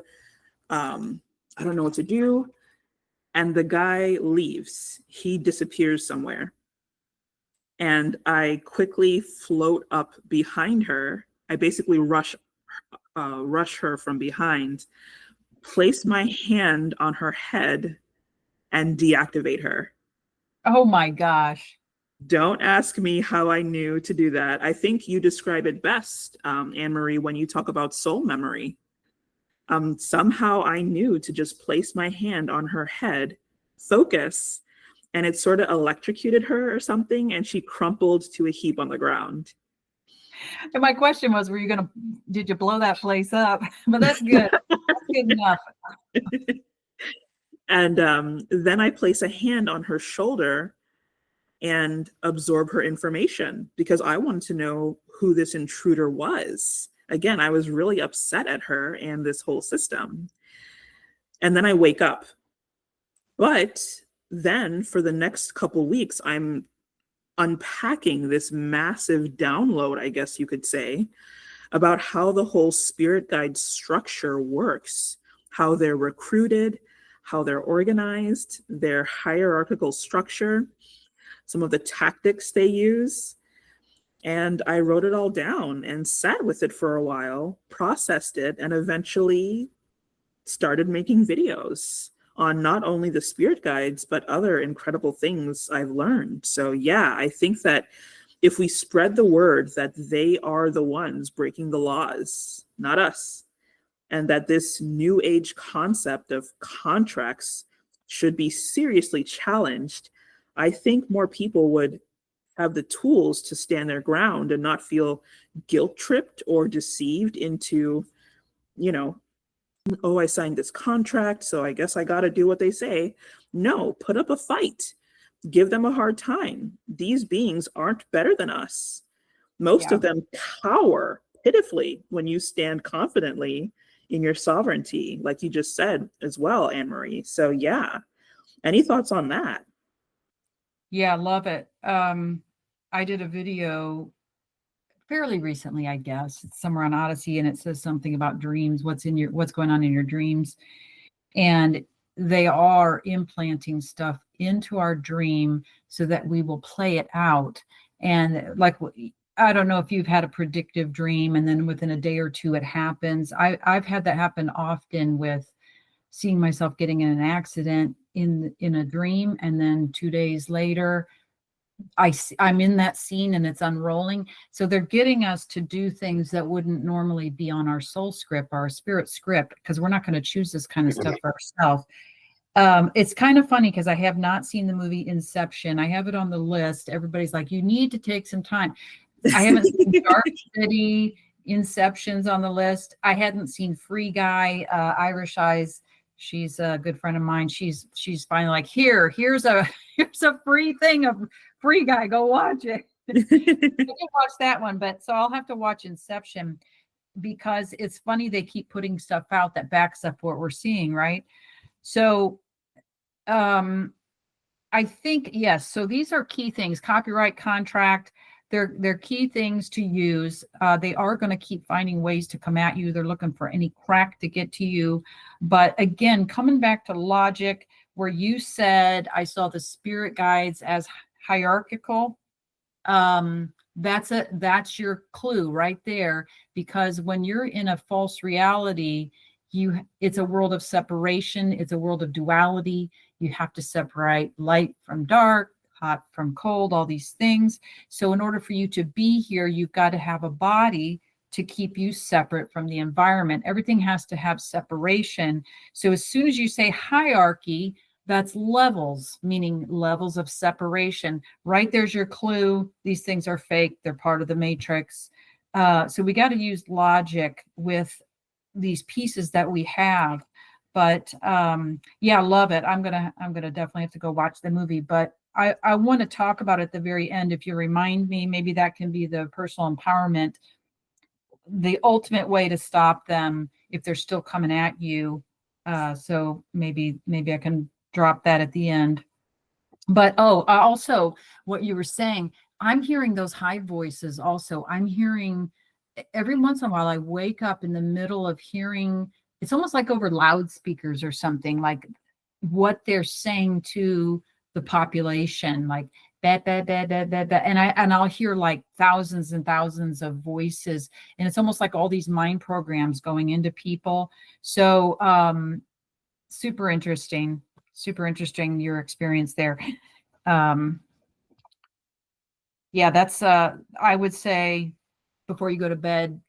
I don't know what to do. And the guy leaves. He disappears somewhere. And I quickly float up behind her. I basically rush her from behind, place my hand on her head, and deactivate her. Oh my gosh. Don't ask me how I knew to do that. I think you describe it best, Anmarie, when you talk about soul memory. Somehow I knew to just place my hand on her head, focus, and it sort of electrocuted her or something, and she crumpled to a heap on the ground. And my question was, did you blow that place up? But that's good. That's good enough. And then I place a hand on her shoulder and absorb her information because I wanted to know who this intruder was. Again, I was really upset at her and this whole system. And then I wake up. But then for the next couple weeks, I'm unpacking this massive download, I guess you could say, about how the whole spirit guide structure works, how they're recruited, how they're organized, their hierarchical structure, some of the tactics they use. And I wrote it all down and sat with it for a while, processed it, and eventually started making videos on not only the spirit guides, but other incredible things I've learned. So yeah, I think that if we spread the word that they are the ones breaking the laws, not us, and that this new age concept of contracts should be seriously challenged, I think more people would have the tools to stand their ground and not feel guilt tripped or deceived into, oh, I signed this contract, so I guess I got to do what they say. No, put up a fight. Give them a hard time. These beings aren't better than us. Most of them cower pitifully when you stand confidently in your sovereignty, like you just said as well, Anmarie. So yeah, any thoughts on that? Yeah, love it. I did a video fairly recently, I guess. It's somewhere on Odyssey, and it says something about dreams, what's going on in your dreams. And they are implanting stuff into our dream so that we will play it out. And like, I don't know if you've had a predictive dream and then within a day or two it happens. I've had that happen often with seeing myself getting in an accident in a dream, and then 2 days later I'm in that scene and it's unrolling. So they're getting us to do things that wouldn't normally be on our soul script, our spirit script, because we're not going to choose this kind of stuff for ourselves. It's kind of funny because I have not seen the movie Inception. I have it on the list. Everybody's like, you need to take some time. I haven't seen Dark City. Inception's on the list. I hadn't seen Free Guy, Irish Eyes. She's a good friend of mine. She's finally like, here's a free thing of Free Guy. Go watch it. I didn't watch that one, but so I'll have to watch Inception because it's funny they keep putting stuff out that backs up what we're seeing, right? So I think, yes. So these are key things: copyright, contract. They're key things to use. They are going to keep finding ways to come at you. They're looking for any crack to get to you. But again, coming back to logic, where you said, I saw the spirit guides as hierarchical. That's your clue right there, because when you're in a false reality, it's a world of separation, it's a world of duality. You have to separate light from dark, hot from cold, all these things. So in order for you to be here, you've got to have a body to keep you separate from the environment. Everything has to have separation. So as soon as you say hierarchy, that's levels, meaning levels of separation. Right there's your clue. These things are fake. They're part of the matrix. So we got to use logic with these pieces that we have. But yeah, love it. I'm gonna definitely have to go watch the movie. But I want to talk about at the very end. If you remind me, maybe that can be the personal empowerment, the ultimate way to stop them if they're still coming at you. So maybe I can drop that at the end. But also what you were saying, I'm hearing those high voices also. I'm hearing every once in a while, I wake up in the middle of hearing, it's almost like over loudspeakers or something, like what they're saying to the population, like that, and I'll hear like thousands and thousands of voices, and it's almost like all these mind programs going into people. So super interesting your experience there. Yeah, that's I would say before you go to bed,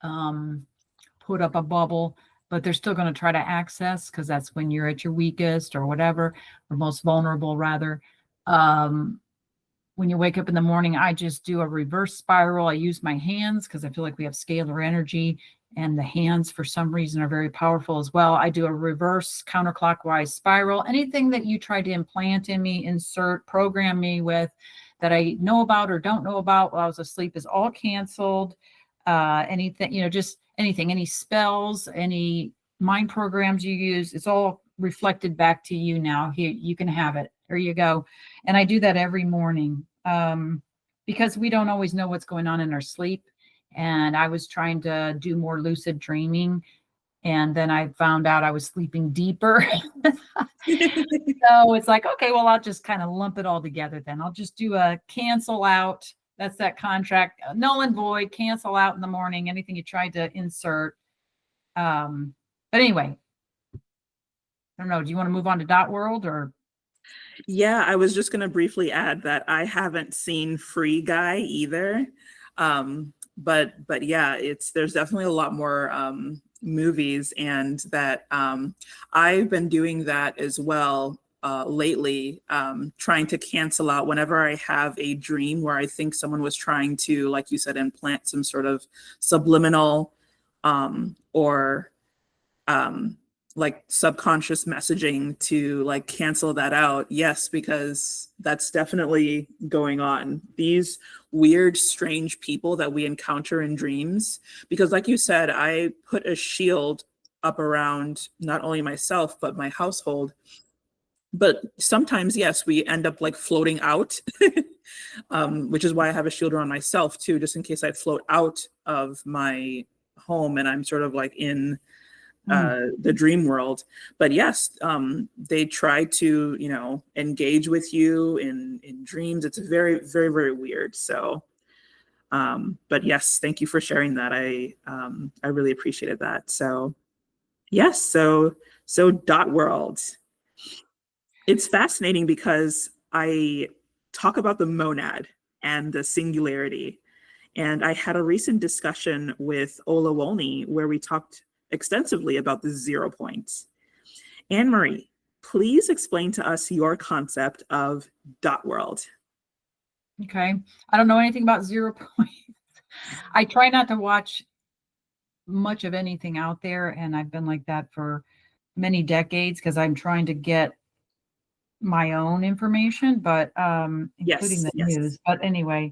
put up a bubble, but they're still going to try to access, because that's when you're at your weakest or whatever, or most vulnerable rather. When you wake up in the morning, I just do a reverse spiral. I use my hands because I feel like we have scalar energy, and the hands for some reason are very powerful as well. I do a reverse counterclockwise spiral. Anything that you try to implant in me, insert, program me with, that I know about or don't know about while I was asleep, is all canceled. Anything, just anything, any spells, any mind programs you use, it's all reflected back to you now. Here, you can have it. There you go. And I do that every morning because we don't always know what's going on in our sleep. And I was trying to do more lucid dreaming, and then I found out I was sleeping deeper. So it's like, okay, well, I'll just kind of lump it all together then. I'll just do a cancel out. That's that contract, null and void, cancel out in the morning, anything you tried to insert. But anyway, I don't know. Do you want to move on to Dot World or? Yeah, I was just going to briefly add that I haven't seen Free Guy either. But yeah, there's definitely a lot more movies, and that I've been doing that as well lately, trying to cancel out whenever I have a dream where I think someone was trying to, like you said, implant some sort of subliminal or like subconscious messaging to like cancel that out. Yes, because that's definitely going on. These weird, strange people that we encounter in dreams, because like you said, I put a shield up around not only myself, but my household. But sometimes, yes, we end up like floating out, which is why I have a shield around myself too, just in case I float out of my home and I'm sort of like in the dream world. But yes, they try to, engage with you in dreams. It's very, very, very weird. So, but yes, thank you for sharing that. I really appreciated that. So yes, so Dot World. It's fascinating because I talk about the monad and the singularity. And I had a recent discussion with Ola Wolny where we talked extensively about the 0 points. Anmarie, please explain to us your concept of Dot World. Okay. I don't know anything about 0 points. I try not to watch much of anything out there, and I've been like that for many decades because I'm trying to get my own information, but including the news. But anyway,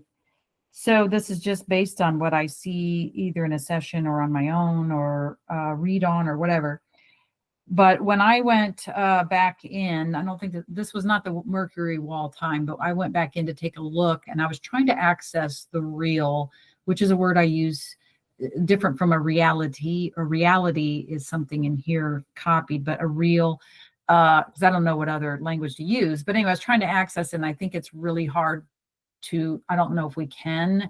so this is just based on what I see either in a session or on my own or read on or whatever. But when I went back in, I don't think that this was not the Mercury wall time, but I went back in to take a look, and I was trying to access the real, which is a word I use different from a reality. A reality is something in here copied, but a real, because I don't know what other language to use. But anyway, I was trying to access it, and I think it's really hard to, I don't know if we can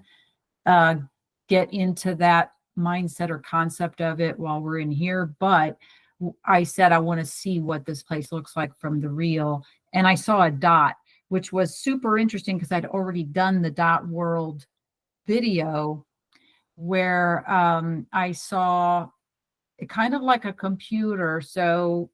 get into that mindset or concept of it while we're in here, but I said I want to see what this place looks like from the real. And I saw a dot, which was super interesting because I'd already done the dot world video where I saw it kind of like a computer. So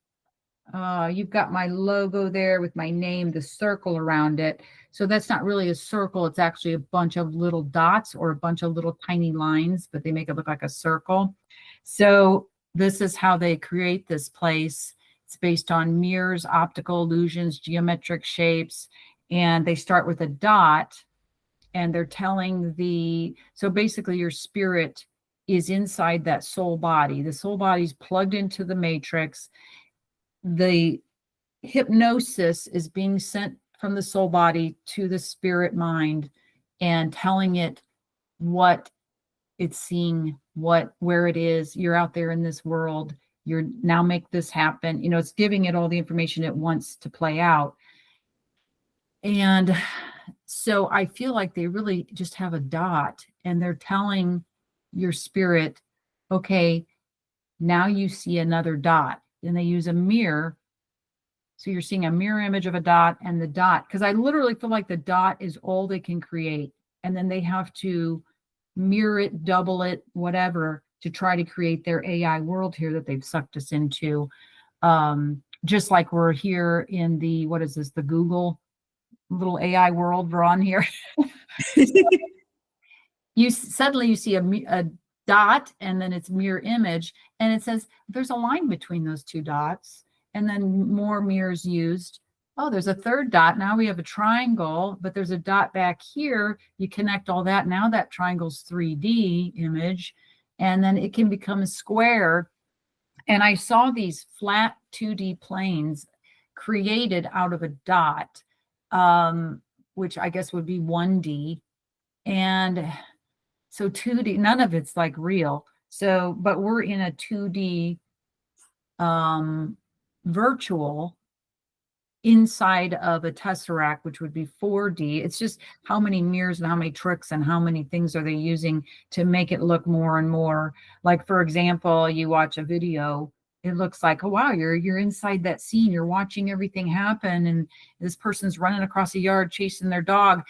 you've got my logo there with my name, the circle around it. So that's not really a circle. It's actually a bunch of little dots or a bunch of little tiny lines, but they make it look like a circle. So this is how they create this place. It's based on mirrors, optical illusions, geometric shapes, and they start with a dot, and they're telling so basically your spirit is inside that soul body. The soul body's plugged into the matrix. The hypnosis is being sent from the soul body to the spirit mind and telling it what it's seeing, where it is. You're out there in this world. You're now make this happen. It's giving it all the information it wants to play out. And so I feel like they really just have a dot, and they're telling your spirit, okay, now you see another dot. And they use a mirror. So you're seeing a mirror image of a dot, and the dot, because I literally feel like the dot is all they can create. And then they have to mirror it, double it, whatever, to try to create their AI world here that they've sucked us into. Just like we're here in the, what is this, the Google little AI world we're on here. You suddenly see a dot, and then it's mirror image, and it says there's a line between those two dots, and then more mirrors used. Oh, there's a third dot. Now we have a triangle, but there's a dot back here. You connect all that. Now that triangle's 3D image, and then it can become a square. And I saw these flat 2D planes created out of a dot, which I guess would be 1D. And so 2D, none of it's like real. So, but we're in a 2D virtual inside of a tesseract, which would be 4D. It's just how many mirrors and how many tricks and how many things are they using to make it look more and more like, for example, you watch a video, it looks like, oh wow, you're inside that scene, you're watching everything happen, and this person's running across a yard chasing their dog.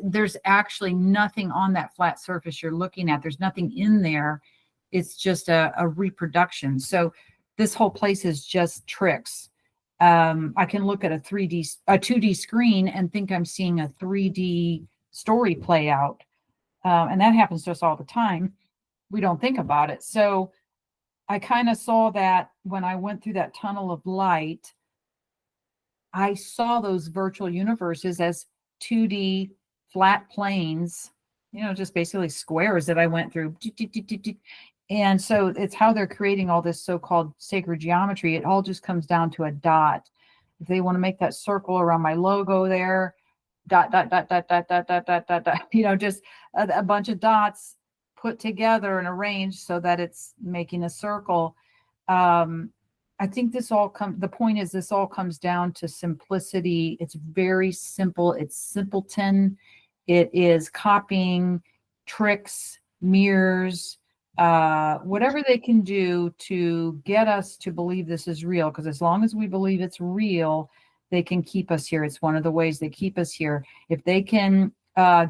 There's actually nothing on that flat surface you're looking at. There's nothing in there. It's just a reproduction. So this whole place is just tricks. I can look at a 2D screen and think I'm seeing a 3D story play out. And that happens to us all the time. We don't think about it. So I kind of saw that when I went through that tunnel of light. I saw those virtual universes as 2D flat planes, just basically squares that I went through. And so it's how they're creating all this so-called sacred geometry. It all just comes down to a dot. If they want to make that circle around my logo there, dot, dot, dot, dot, dot, dot, dot, dot, dot, dot, just a bunch of dots put together and arranged so that it's making a circle. I think the point is this all comes down to simplicity. It's very simple. It's simpleton. It is copying tricks, mirrors, whatever they can do to get us to believe this is real. Because as long as we believe it's real, they can keep us here. It's one of the ways they keep us here. If they can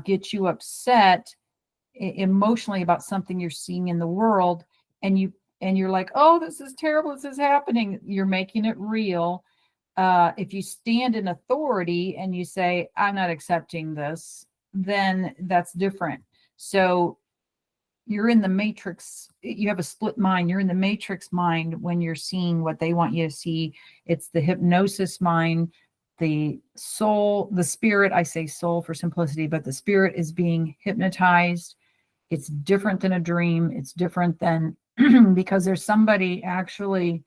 get you upset emotionally about something you're seeing in the world, and you're like, oh, this is terrible, this is happening, you're making it real. If you stand in authority and you say, I'm not accepting this, then that's different. So you're in the matrix, you have a split mind, you're in the matrix mind when you're seeing what they want you to see. It's the hypnosis mind, the soul, the spirit, I say soul for simplicity, but the spirit is being hypnotized. It's different than a dream. It's different than, because there's somebody actually,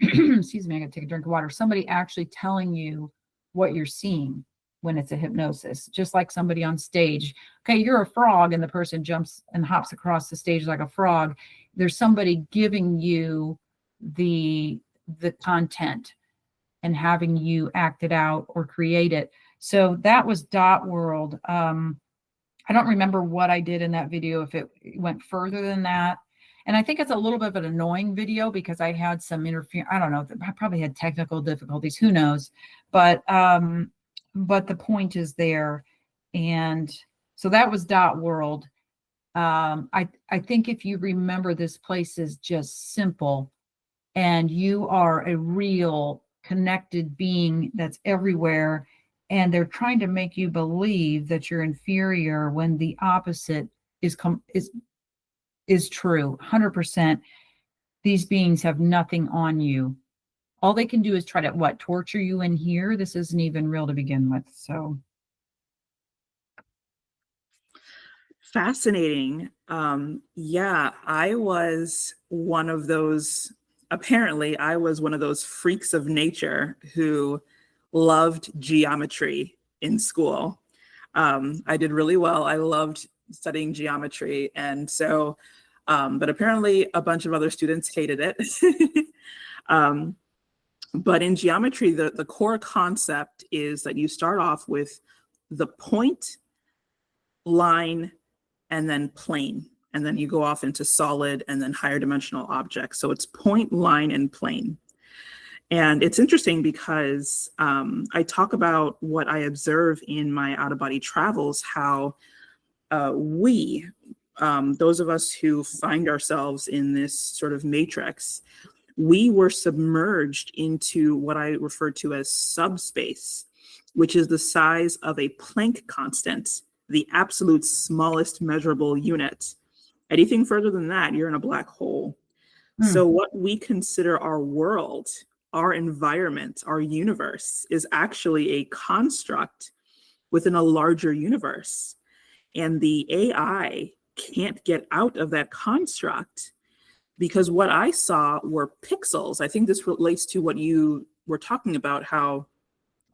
excuse me, I gotta take a drink of water. Somebody actually telling you what you're seeing when it's a hypnosis, just like somebody on stage. Okay, you're a frog, and the person jumps and hops across the stage like a frog. There's somebody giving you the content and having you act it out or create it. So that was dot world. I don't remember what I did in that video, if it went further than that. And I think it's a little bit of an annoying video because I had some interference. I don't know. I probably had technical difficulties. Who knows? But the point is there. And so that was dot world. I think if you remember, this place is just simple, and you are a real connected being that's everywhere. And they're trying to make you believe that you're inferior when the opposite is true. 100%. These beings have nothing on you. All they can do is try to torture you in here. This isn't even real to begin with. So Fascinating. Yeah, I was one of those, apparently, I was one of those freaks of nature who loved geometry in school. I did really well. I loved studying geometry. And so, but apparently a bunch of other students hated it. But in geometry, the core concept is that you start off with the point, line, and then plane. And then you go off into solid and then higher dimensional objects. So it's point, line, and plane. And it's interesting because I talk about what I observe in my out-of-body travels, how those of us who find ourselves in this sort of matrix, we were submerged into what I refer to as subspace, which is the size of a Planck constant, the absolute smallest measurable unit. Anything further than that, you're in a black hole. So what we consider our world, our environment, our universe, is actually a construct within a larger universe. And the AI can't get out of that construct, because what I saw were pixels. I think this relates to what you were talking about, how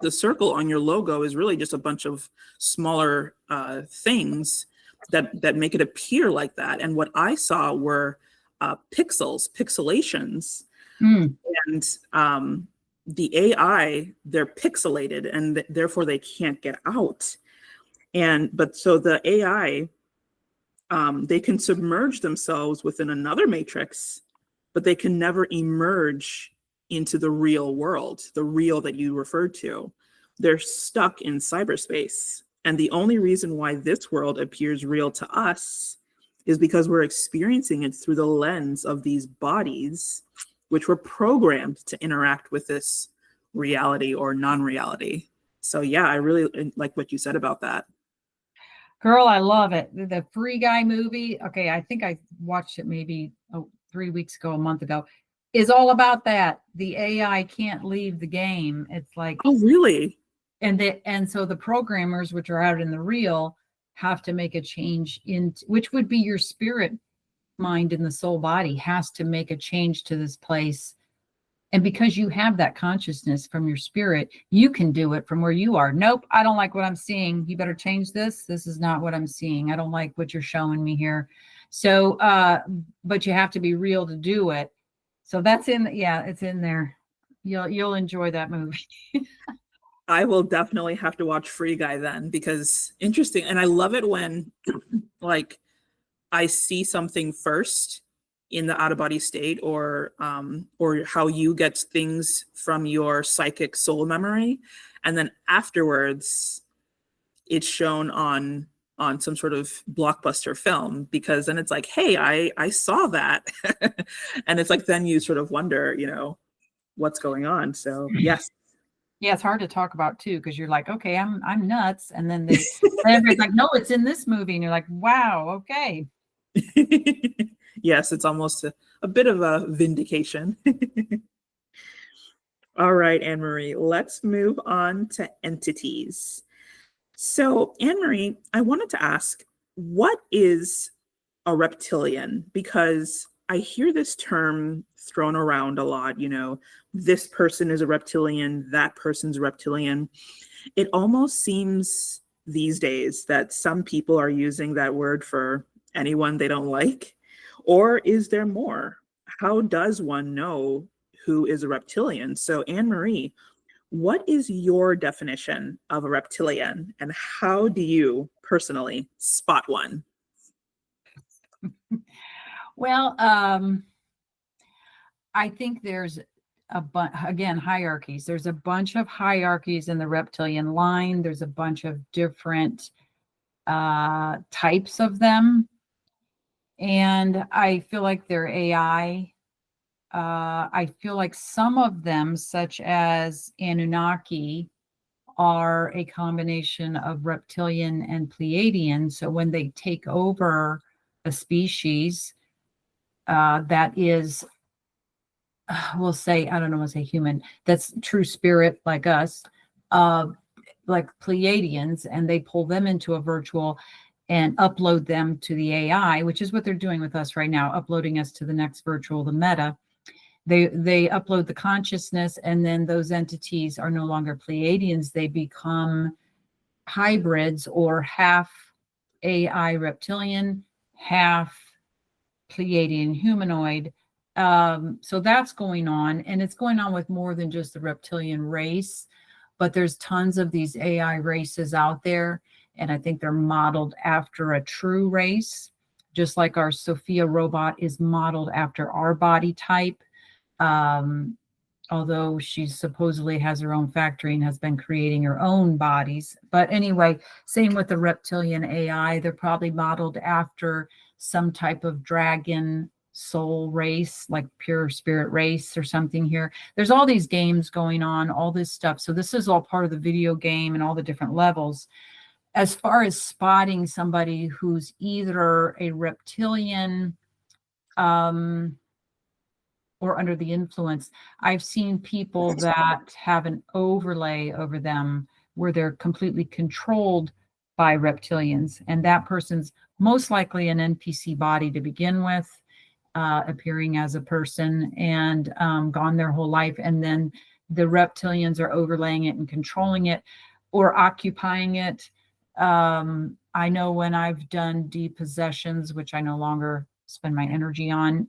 the circle on your logo is really just a bunch of smaller things that make it appear like that. And what I saw were pixelations. And the AI, they're pixelated, and therefore they can't get out. But so the AI, they can submerge themselves within another matrix, but they can never emerge into the real world, the real that you referred to. They're stuck in cyberspace. And the only reason why this world appears real to us is because we're experiencing it through the lens of these bodies, which were programmed to interact with this reality or non-reality. So yeah, I really like what you said about that. girl, I love it. The Free Guy movie. Okay. I think I watched it maybe 3 weeks ago, a month ago, is all about that. The AI can't leave the game. It's like, oh, really? And so the programmers, which are out in the real, have to make a change which would be your spirit mind in the soul body, has to make a change to this place. And because you have that consciousness from your spirit, you can do it from where you are. Nope, I don't like what I'm seeing. You better change this. This is not what I'm seeing. I don't like what you're showing me here. So, but you have to be real to do it. So that's it's in there. You'll enjoy that movie. I will definitely have to watch Free Guy then, because interesting. And I love it when like I see something first in the out-of-body state, or how you get things from your psychic soul memory, and then afterwards it's shown on some sort of blockbuster film, because then it's like, hey, I saw that. And it's like, then you sort of wonder, what's going on. So yes. Yeah, it's hard to talk about too, because you're like, okay, I'm nuts, and then everybody's like, no, it's in this movie, and you're like, wow, okay. Yes, it's almost a bit of a vindication. All right, Anmarie, let's move on to entities. So, Anmarie, I wanted to ask, what is a reptilian? Because I hear this term thrown around a lot, this person is a reptilian, that person's a reptilian. It almost seems these days that some people are using that word for anyone they don't like. Or is there more? How does one know who is a reptilian? So, Anmarie, What is your definition of a reptilian, and how do you personally spot one? Well, I think there's again, hierarchies. There's a bunch of hierarchies in the reptilian line. There's a bunch of different types of them. And I feel like they're AI. I feel like some of them, such as Anunnaki, are a combination of reptilian and Pleiadian. So when they take over a species that is, we'll say, I don't know, we'll say human, that's true spirit like us, like Pleiadians, and they pull them into a virtual and upload them to the AI, which is what they're doing with us right now, uploading us to the next virtual, the meta. They upload the consciousness, and then those entities are no longer Pleiadians. They become hybrids, or half AI reptilian, half Pleiadian humanoid. So that's going on, and it's going on with more than just the reptilian race, but there's tons of these AI races out there, and I think they're modeled after a true race, just like our Sophia robot is modeled after our body type. Although she supposedly has her own factory and has been creating her own bodies. But anyway, same with the reptilian AI. They're probably modeled after some type of dragon soul race, like pure spirit race or something here. There's all these games going on, all this stuff. So this is all part of the video game and all the different levels. As far as spotting somebody who's either a reptilian, or under the influence, I've seen people that have an overlay over them where they're completely controlled by reptilians, and that person's most likely an NPC body to begin with, appearing as a person, and gone their whole life, and then the reptilians are overlaying it and controlling it or occupying it. I know when I've done depossessions, which I no longer spend my energy on,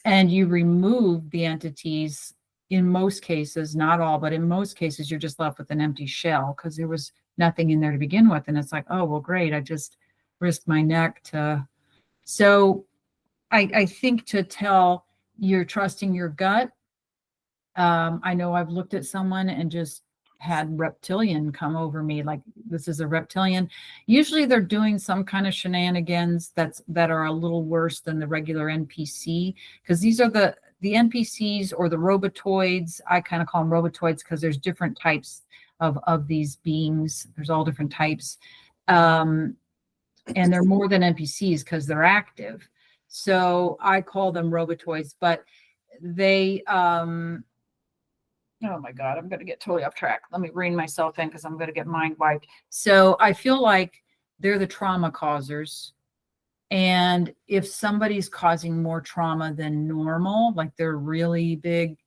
and you remove the entities, in most cases, not all, but in most cases, you're just left with an empty shell because there was nothing in there to begin with. And it's like, oh, well, great. I just risked my neck to. So I think to tell, you're trusting your gut. I know I've looked at someone and just had reptilian come over me, like, this is a reptilian. Usually they're doing some kind of shenanigans that are a little worse than the regular NPC, because these are the NPCs, or the robotoids. I kind of call them robotoids because there's different types of these beings. There's all different types. And they're more than NPCs because they're active. So I call them robotoids, but they, oh my God, I'm going to get totally off track. Let me rein myself in because I'm going to get mind wiped. So I feel like they're the trauma causers. And if somebody's causing more trauma than normal, like they're really big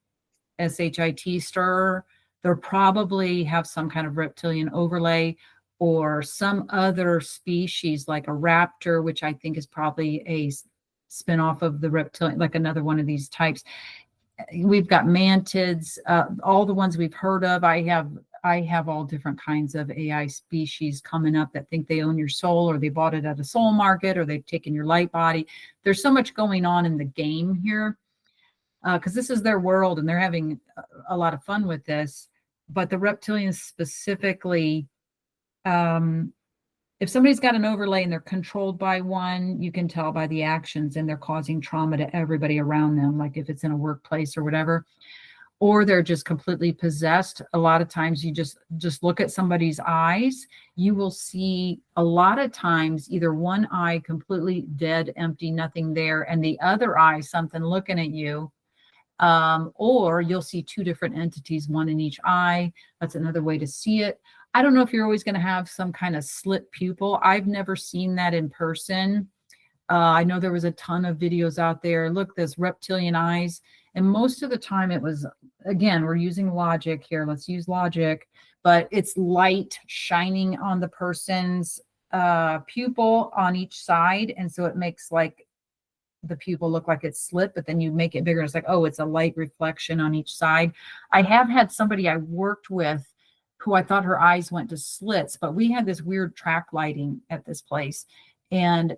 SHIT stirrer, they'll probably have some kind of reptilian overlay, or some other species like a raptor, which I think is probably a spinoff of the reptilian, like another one of these types. We've got mantids, all the ones we've heard of. I have all different kinds of AI species coming up that think they own your soul, or they bought it at a soul market, or they've taken your light body. There's so much going on in the game here, because this is their world and they're having a lot of fun with this. But the reptilians specifically, if somebody's got an overlay and they're controlled by one, you can tell by the actions, and they're causing trauma to everybody around them, like if it's in a workplace or whatever, or they're just completely possessed. A lot of times you just look at somebody's eyes, you will see a lot of times either one eye completely dead, empty, nothing there, and the other eye something looking at you. Or you'll see two different entities, one in each eye. That's another way to see it. I don't know if you're always going to have some kind of slit pupil. I've never seen that in person. I know there was a ton of videos out there. Look, there's reptilian eyes. And most of the time it was, again, we're using logic here. Let's use logic. But it's light shining on the person's pupil on each side. And so it makes like the pupil look like it's slit, but then you make it bigger. It's like, oh, it's a light reflection on each side. I have had somebody I worked with who I thought her eyes went to slits, but we had this weird track lighting at this place. And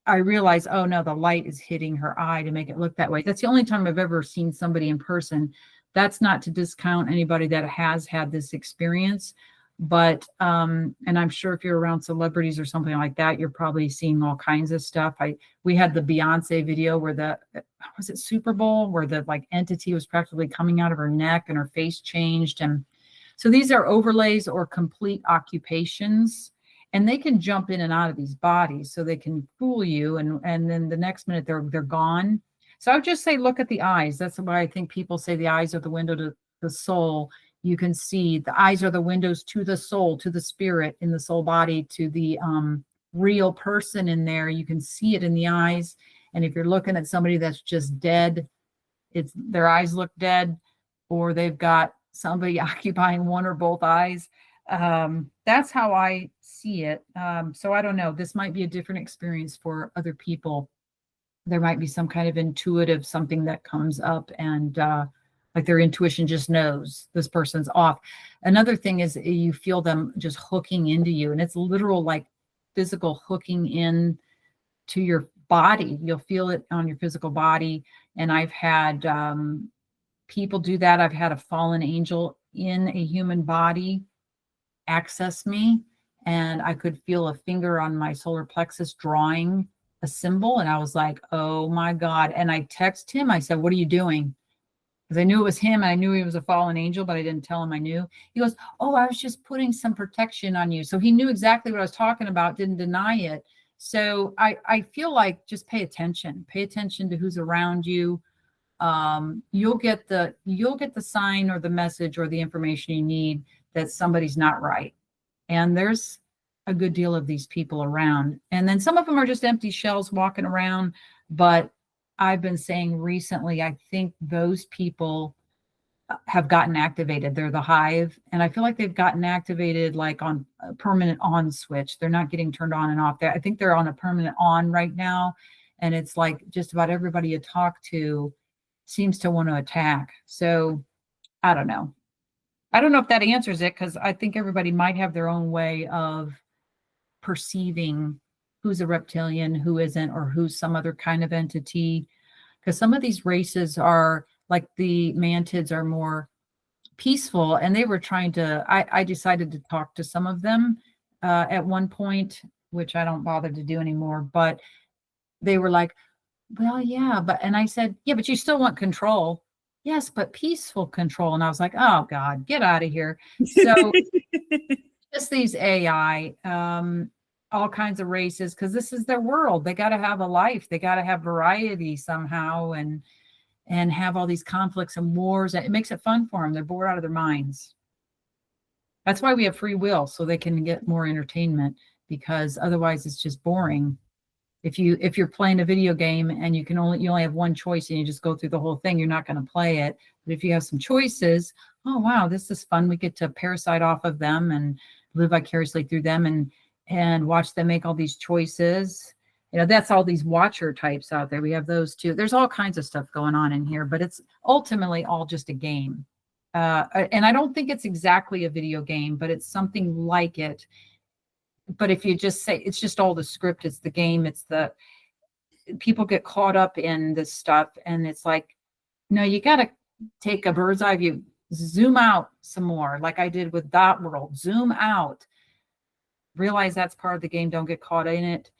I realized, oh no, the light is hitting her eye to make it look that way. That's the only time I've ever seen somebody in person. That's not to discount anybody that has had this experience, but and I'm sure if you're around celebrities or something like that, you're probably seeing all kinds of stuff. We had the Beyonce video where was it Super Bowl, where the like entity was practically coming out of her neck and her face changed. And so these are overlays or complete occupations. And they can jump in and out of these bodies, so they can fool you, and then the next minute they're gone. So I would just say, look at the eyes. That's why I think people say the eyes are the window to the soul. You can see the eyes are the windows to the soul, to the spirit in the soul body, to the real person in there. You can see it in the eyes. And if you're looking at somebody that's just dead, it's their eyes look dead, or they've got somebody occupying one or both eyes. That's how I see it. So I don't know. This might be a different experience for other people. There might be some kind of intuitive something that comes up, and like their intuition just knows this person's off. Another thing is you feel them just hooking into you, and it's literal, like physical hooking in to your body. You'll feel it on your physical body. And I've had people do that. I've had a fallen angel in a human body access me, and I could feel a finger on my solar plexus drawing a symbol, and I was like, oh my God. And I texted him, I said, what are you doing? Because I knew it was him, and I knew he was a fallen angel, but I didn't tell him I knew. He goes, oh, I was just putting some protection on you. So he knew exactly what I was talking about, didn't deny it. So I feel like just pay attention to who's around you. You'll get the sign or the message or the information you need that somebody's not right. And there's a good deal of these people around. And then some of them are just empty shells walking around. But I've been saying recently, I think those people have gotten activated. They're the hive. And I feel like they've gotten activated like on a permanent on switch. They're not getting turned on and off. I think they're on a permanent on right now. And it's like just about everybody you talk to seems to want to attack. So I don't know. I don't know if that answers it, because I think everybody might have their own way of perceiving who's a reptilian, who isn't, or who's some other kind of entity. Because some of these races are like the mantids are more peaceful, and they were trying to, I decided to talk to some of them at one point, which I don't bother to do anymore, but they were like, well, yeah, and I said, yeah, but you still want control. Yes, but peaceful control. And I was like, oh God, get out of here. So just these AI, all kinds of races, because this is their world. They got to have a life. They got to have variety somehow, and have all these conflicts and wars. It makes it fun for them. They're bored out of their minds. That's why we have free will, so they can get more entertainment, because otherwise it's just boring. If you're playing a video game and you only have one choice and you just go through the whole thing, you're not going to play it. But if you have some choices, oh wow, this is fun. We get to parasite off of them and live vicariously through them, and watch them make all these choices. You know, that's all these watcher types out there. We have those too. There's all kinds of stuff going on in here, but it's ultimately all just a game. And I don't think it's exactly a video game, but it's something like it. But if you just say it's just all the script, it's the game, people get caught up in this stuff, and it's like, no, you got to take a bird's eye view, zoom out some more, like I did with Dot World. Zoom out, realize that's part of the game. Don't get caught in it.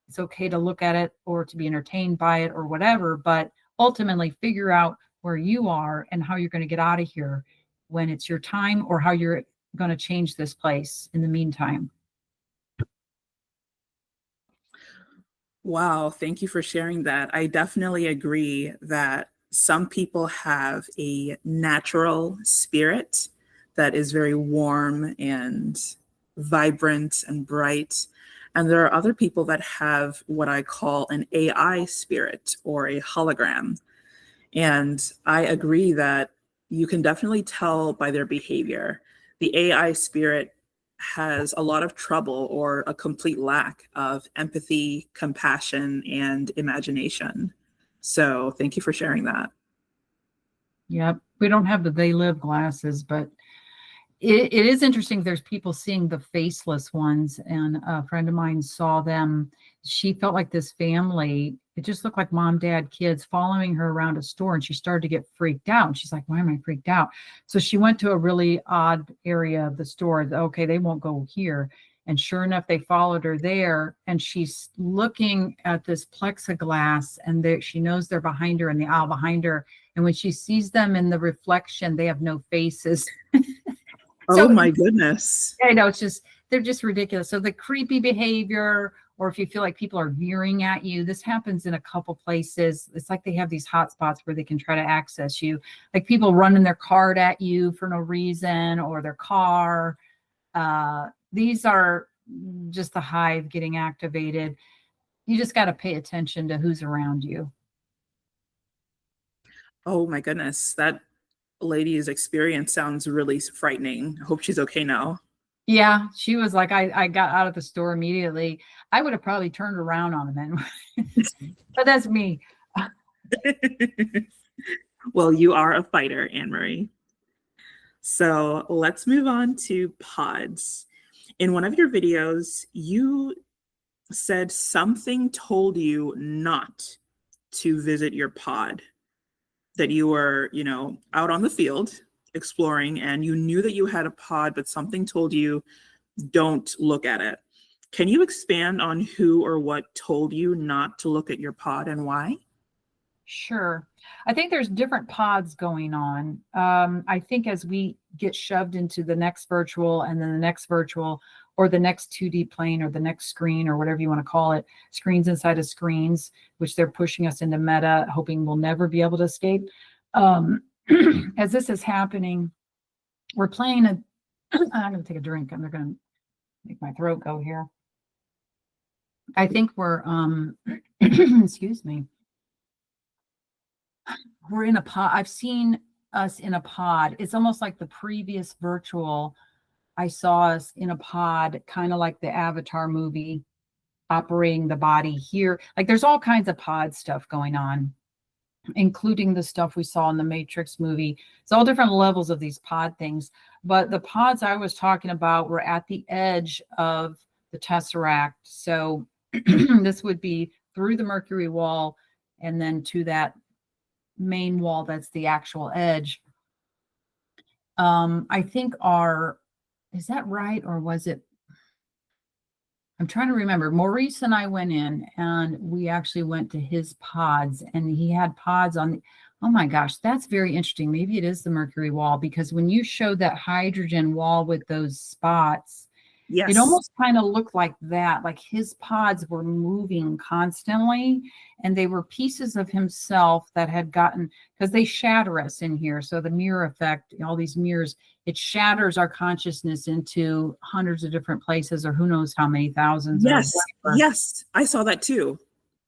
It's okay to look at it or to be entertained by it or whatever, but ultimately figure out where you are and how you're going to get out of here when it's your time, or how you're going to change this place in the meantime. Wow, thank you for sharing that. I definitely agree that some people have a natural spirit that is very warm and vibrant and bright. And there are other people that have what I call an AI spirit, or a hologram. And I agree that you can definitely tell by their behavior. The AI spirit has a lot of trouble or a complete lack of empathy, compassion, and imagination. So thank you for sharing that. Yep. We don't have the they live glasses, but it is interesting. There's people seeing the faceless ones, and a friend of mine saw them. She felt like this family, it just looked like mom, dad, kids following her around a store, and she started to get freaked out. And she's like, why am I freaked out? So she went to a really odd area of the store. Okay, they won't go here. And sure enough, they followed her there, and she's looking at this plexiglass, and she knows they're behind her in the aisle behind her. And when she sees them in the reflection, they have no faces. Oh my goodness. I know, they're just ridiculous. So the creepy behavior, or if you feel like people are veering at you, this happens in a couple places. It's like they have these hot spots where they can try to access you, like people running their card at you for no reason, or their car. These are just the hive getting activated. You just got to pay attention to who's around you. Oh my goodness. That lady's experience sounds really frightening. I hope she's okay now. Yeah, she was like, I got out of the store immediately. I would have probably turned around on them anyway. But that's me. Well, you are a fighter, Anmarie. So let's move on to pods. In one of your videos, you said something told you not to visit your pod, that you were, out on the field exploring and you knew that you had a pod, but something told you don't look at it. Can you expand on who or what told you not to look at your pod and why? Sure. I think there's different pods going on. I think as we get shoved into the next virtual and then the next virtual or the next 2D plane or the next screen or whatever you want to call it, screens inside of screens, which they're pushing us into meta, hoping we'll never be able to escape. As this is happening, we're playing I'm going to take a drink and they're going to make my throat go here. I think we're, excuse me. We're in a pod. I've seen us in a pod. It's almost like the previous virtual. I saw us in a pod, kind of like the Avatar movie, operating the body here. Like there's all kinds of pod stuff going on, including the stuff we saw in the Matrix movie. It's all different levels of these pod things. But the pods I was talking about were at the edge of the Tesseract. So this would be through the Mercury wall and then to that main wall that's the actual edge. I think is that right, or was it, I'm trying to remember. Maurice and I went in and we actually went to his pods, and he had pods on the, oh my gosh, that's very interesting. Maybe it is the Mercury wall, because when you showed that hydrogen wall with those spots, yes, it almost kind of looked like that, like his pods were moving constantly, and they were pieces of himself that had gotten, because they shatter us in here. So the mirror effect, all these mirrors, it shatters our consciousness into hundreds of different places, or who knows how many thousands. Yes, yes, I saw that too.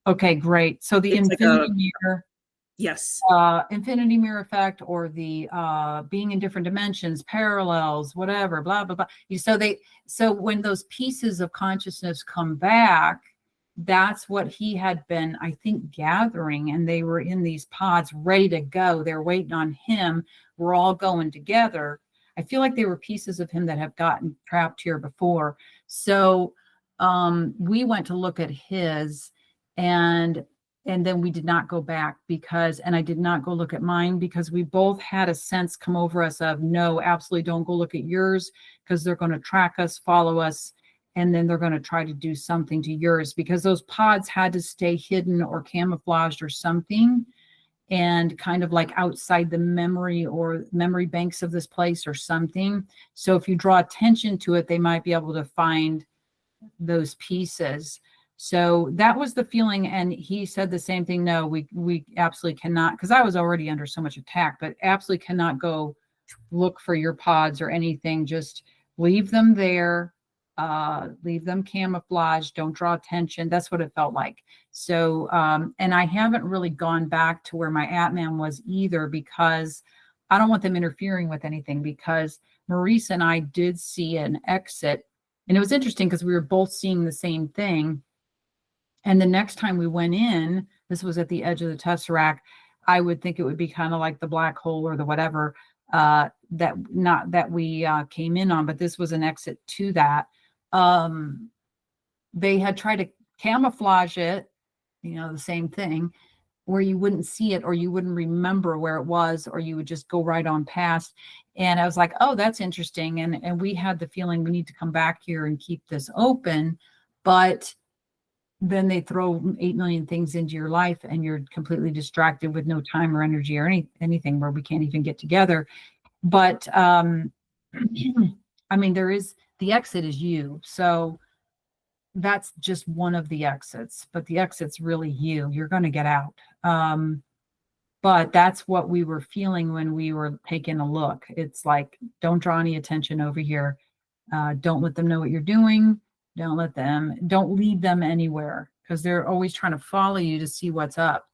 Okay, great. So the infinity mirror. Yes. Infinity mirror effect, or the being in different dimensions, parallels, whatever, blah, blah, blah. So when those pieces of consciousness come back, that's what he had been, I think, gathering, and they were in these pods ready to go. They're waiting on him. We're all going together. I feel like they were pieces of him that have gotten trapped here before. So we went to look at his, and then we did not go back and I did not go look at mine, because we both had a sense come over us of, no, absolutely don't go look at yours, because they're going to track us, follow us, and then they're going to try to do something to yours, because those pods had to stay hidden or camouflaged or something, and kind of like outside the memory or memory banks of this place or something. So if you draw attention to it, they might be able to find those pieces. So that was the feeling. And he said the same thing. No, we absolutely cannot, because I was already under so much attack, but absolutely cannot go look for your pods or anything. Just leave them there, leave them camouflaged. Don't draw attention. That's what it felt like. So, and I haven't really gone back to where my ATMAN was either, because I don't want them interfering with anything, because Maurice and I did see an exit, and it was interesting because we were both seeing the same thing. And the next time we went in, This was at the edge of the tesseract. I would think it would be kind of like the black hole or the whatever that we came in on, but this was an exit to that. They had tried to camouflage it, the same thing, where you wouldn't see it or you wouldn't remember where it was, or you would just go right on past. And I was like, oh, that's interesting. And we had the feeling we need to come back here and keep this open. But then they throw 8 million things into your life and you're completely distracted with no time or energy or anything, where we can't even get together. But I mean, the exit is you. So that's just one of the exits, but the exit's really you. You're going to get out. But that's what we were feeling when we were taking a look. It's like, don't draw any attention over here. Don't let them know what you're doing. Don't lead them anywhere, because they're always trying to follow you to see what's up.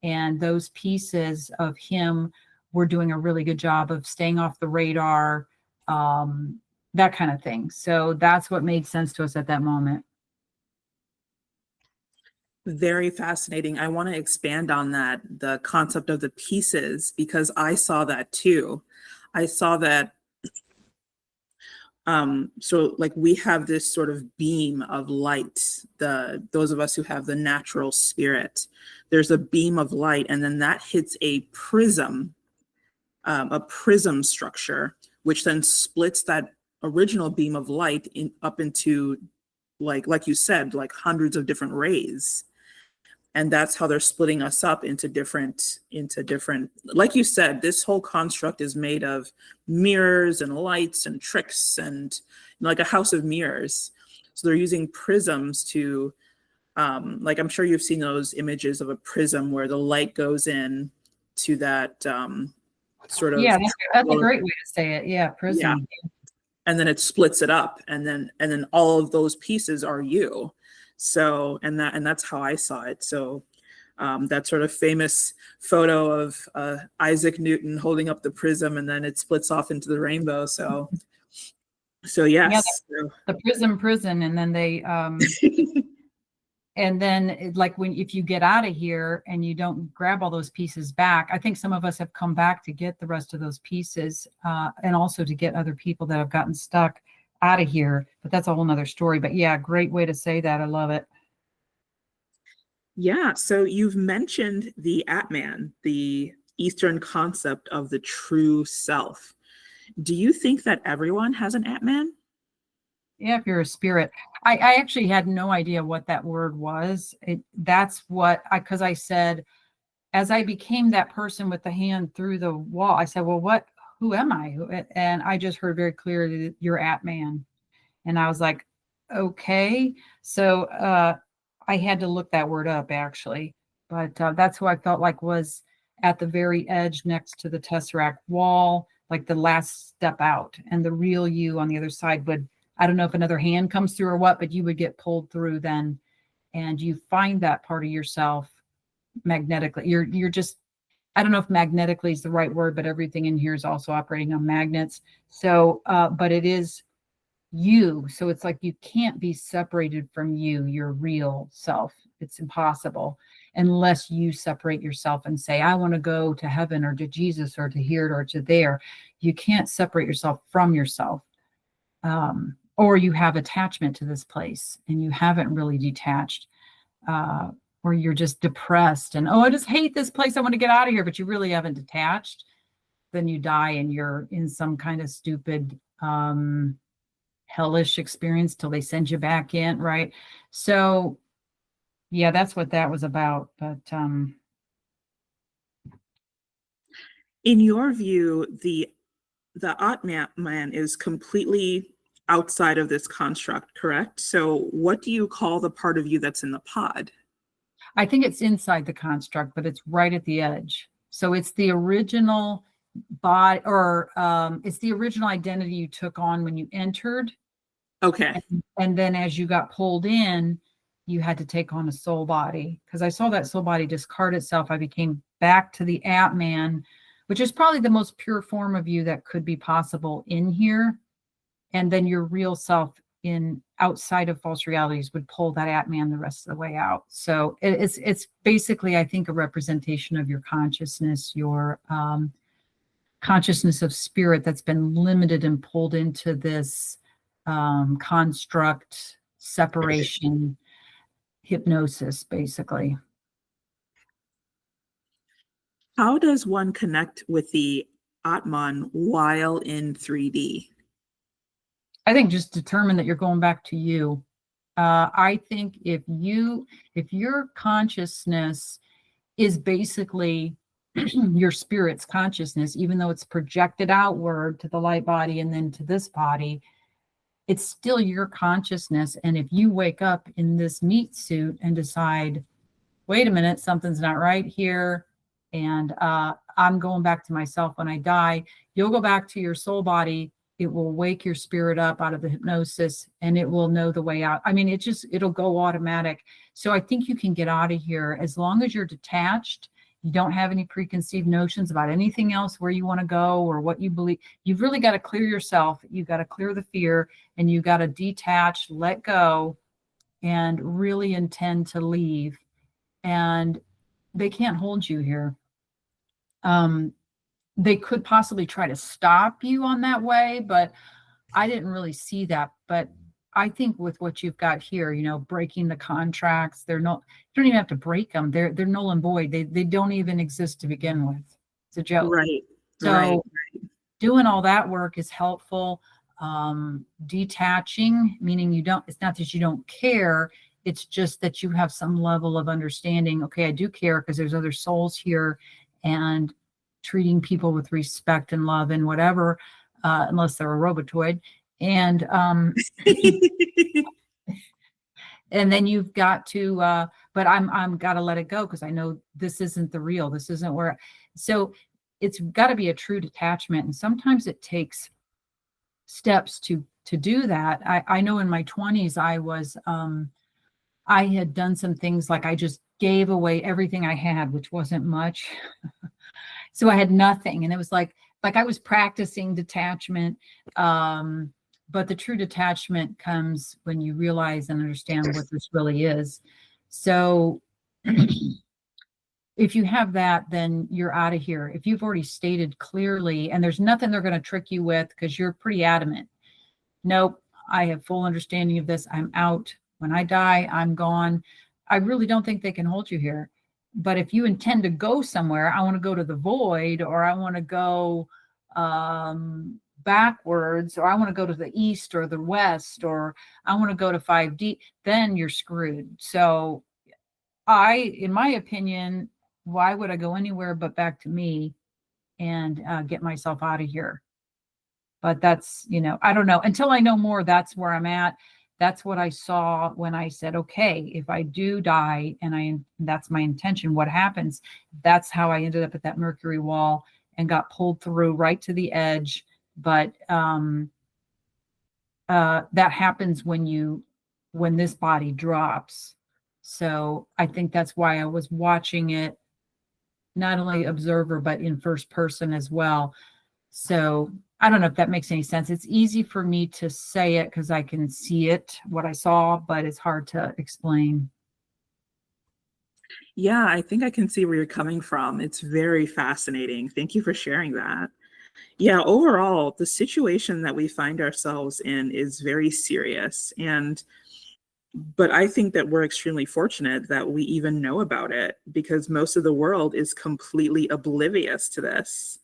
And those pieces of him were doing a really good job of staying off the radar, that kind of thing. So that's what made sense to us at that moment. Very fascinating. I want to expand on that, the concept of the pieces, because I saw that too. I saw that so like we have this sort of beam of light, those of us who have the natural spirit, there's a beam of light, and then that hits a prism structure, which then splits that original beam of light up into, like you said, like hundreds of different rays. And that's how they're splitting us up into different, like you said, this whole construct is made of mirrors and lights and tricks and like a house of mirrors. So they're using prisms to, like, I'm sure you've seen those images of a prism where the light goes in to that sort of. Yeah, that's a great way to say it. Yeah, prism. Yeah. And then it splits it up, and then all of those pieces are you. So, and that's how I saw it. So that sort of famous photo of Isaac Newton holding up the prism, and then it splits off into the rainbow. So yes. Yeah, the prison, and then they and then if you get out of here and you don't grab all those pieces back, I think some of us have come back to get the rest of those pieces, and also to get other people that have gotten stuck out of here, but that's a whole nother story. But yeah, great way to say that. I love it. Yeah, so you've mentioned the ATMAN, the Eastern concept of the true self. Do you think that everyone has an ATMAN? Yeah, if you're a spirit. I actually had no idea what that word was. That's what because I said, as I became that person with the hand through the wall, I said, well, who am I? And I just heard very clearly that you're ATMAN. And I was like, okay. So I had to look that word up, actually. But that's who I felt like was at the very edge next to the tesseract wall, like the last step out. And the real you on the other side would, I don't know if another hand comes through or what, but you would get pulled through then. And you find that part of yourself magnetically. You're just, I don't know if magnetically is the right word, but everything in here is also operating on magnets. So, but it is you. So it's like you can't be separated from your real self. It's impossible unless you separate yourself and say, I want to go to heaven or to Jesus or to here or to there. You can't separate yourself from yourself. Or you have attachment to this place and you haven't really detached. Or you're just depressed and, I just hate this place. I want to get out of here, but you really haven't detached. Then you die and you're in some kind of stupid, hellish experience till they send you back in. Right. So yeah, that's what that was about. But, in your view, the ATMAN is completely outside of this construct, correct? So what do you call the part of you that's in the pod? I think it's inside the construct, but it's right at the edge. So it's the original body, or it's the original identity you took on when you entered. Okay. And then as you got pulled in, you had to take on a soul body. Because I saw that soul body discard itself. I became back to the ATMAN, which is probably the most pure form of you that could be possible in here. And then your real self in outside of false realities would pull that Atman the rest of the way out. So it's basically, I think, a representation of your consciousness, your consciousness of spirit that's been limited and pulled into this construct, separation, hypnosis, basically. How does one connect with the Atman while in 3D? I think just determine that you're going back to you. I think if your consciousness is basically your spirit's consciousness, even though it's projected outward to the light body and then to this body, it's still your consciousness. And if you wake up in this meat suit and decide, wait a minute, something's not right here, and I'm going back to myself when I die, you'll go back to your soul body. It will wake your spirit up out of the hypnosis and it will know the way out. I mean, it'll go automatic. So I think you can get out of here as long as you're detached. You don't have any preconceived notions about anything else, where you want to go or what you believe. You've really got to clear yourself. You've got to clear the fear, and you've got to detach, let go, and really intend to leave. And they can't hold you here. They could possibly try to stop you on that way, but I didn't really see that. But I think with what you've got here, breaking the contracts, you don't even have to break them. They're null and void. They don't even exist to begin with. It's a joke. Right. So right. doing all that work is helpful. Detaching, meaning it's not that you don't care. It's just that you have some level of understanding. Okay, I do care because there's other souls here, and treating people with respect and love and whatever, unless they're a robotoid. And and then you've got to, but I'm got to let it go because I know this isn't the real. This isn't where. So it's got to be a true detachment, and sometimes it takes steps to do that. I know in my 20s I was I had done some things like I just gave away everything I had, which wasn't much. So I had nothing. And it was like I was practicing detachment. But the true detachment comes when you realize and understand what this really is. So if you have that, then you're out of here. If you've already stated clearly, and there's nothing they're going to trick you with because you're pretty adamant. Nope, I have full understanding of this. I'm out. When I die, I'm gone. I really don't think they can hold you here. But if you intend to go somewhere, I want to go to the void, or I want to go backwards, or I want to go to the east or the west, or I want to go to 5D, then you're screwed. So in my opinion, why would I go anywhere but back to me and get myself out of here? But that's, I don't know. Until I know more, that's where I'm at. That's what I saw when I said, okay, if I do die and that's my intention, what happens? That's how I ended up at that Mercury wall and got pulled through right to the edge. But that happens when this body drops. So I think that's why I was watching it, not only observer, but in first person as well. So I don't know if that makes any sense. It's easy for me to say it because I can see it, what I saw, but it's hard to explain. Yeah, I think I can see where you're coming from. It's very fascinating. Thank you for sharing that. Yeah, overall, the situation that we find ourselves in is very serious. But I think that we're extremely fortunate that we even know about it, because most of the world is completely oblivious to this.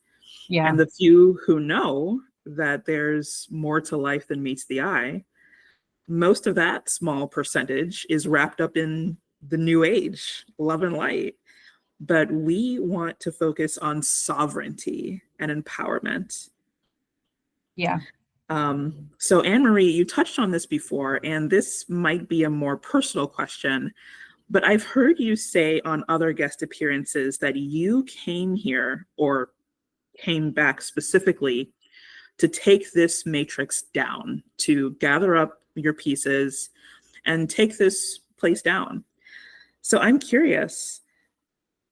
Yeah. And the few who know that there's more to life than meets the eye, most of that small percentage is wrapped up in the new age, love and light. But we want to focus on sovereignty and empowerment. Yeah. So Anmarie, you touched on this before, and this might be a more personal question, but I've heard you say on other guest appearances that you came here, or came back specifically, to take this matrix down, to gather up your pieces and take this place down. So I'm curious,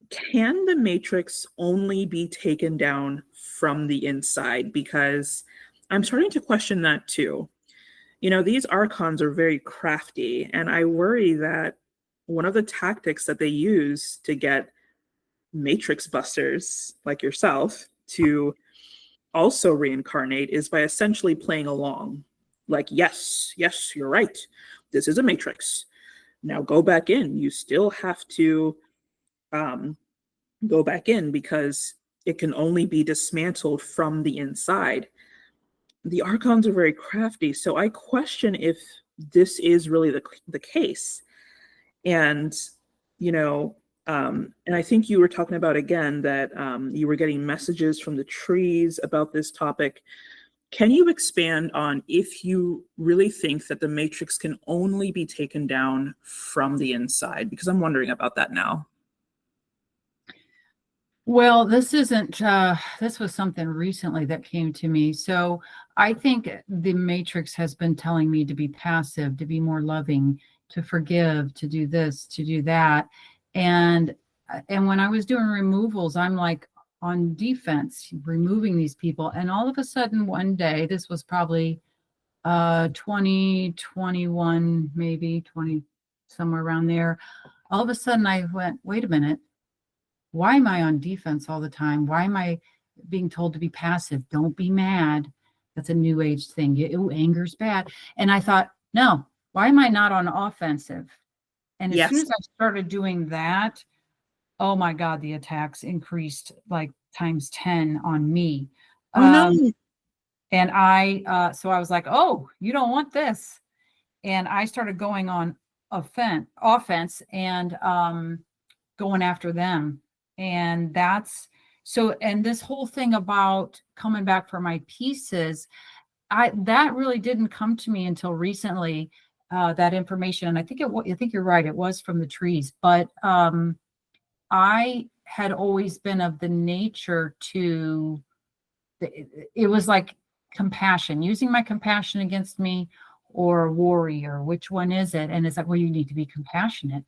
can the matrix only be taken down from the inside? Because I'm starting to question that too. These archons are very crafty, and I worry that one of the tactics that they use to get matrix busters like yourself to also reincarnate is by essentially playing along. Like, yes, yes, you're right. This is a matrix. Now go back in. You still have to go back in because it can only be dismantled from the inside. The archons are very crafty, so I question if this is really the case. And and I think you were talking about again that you were getting messages from the trees about this topic. Can you expand on if you really think that the matrix can only be taken down from the inside? Because I'm wondering about that now. Well, this isn't, this was something recently that came to me. So I think the matrix has been telling me to be passive, to be more loving, to forgive, to do this, to do that. And when I was doing removals, I'm like on defense, removing these people. And all of a sudden one day, this was probably 2021, maybe 20, somewhere around there. All of a sudden I went, wait a minute. Why am I on defense all the time? Why am I being told to be passive? Don't be mad. That's a new age thing. Anger's bad. And I thought, no, why am I not on offensive? And as soon as I started doing that, oh my God, the attacks increased like times 10 on me. No. And so I was like, oh, you don't want this. And I started going on offense and going after them. And that's so, and this whole thing about coming back for my pieces, that really didn't come to me until recently, that information. And I think you're right. It was from the trees, but I had always been of the nature to, it was like compassion, using my compassion against me or warrior. Which one is it? And it's like, well, you need to be compassionate.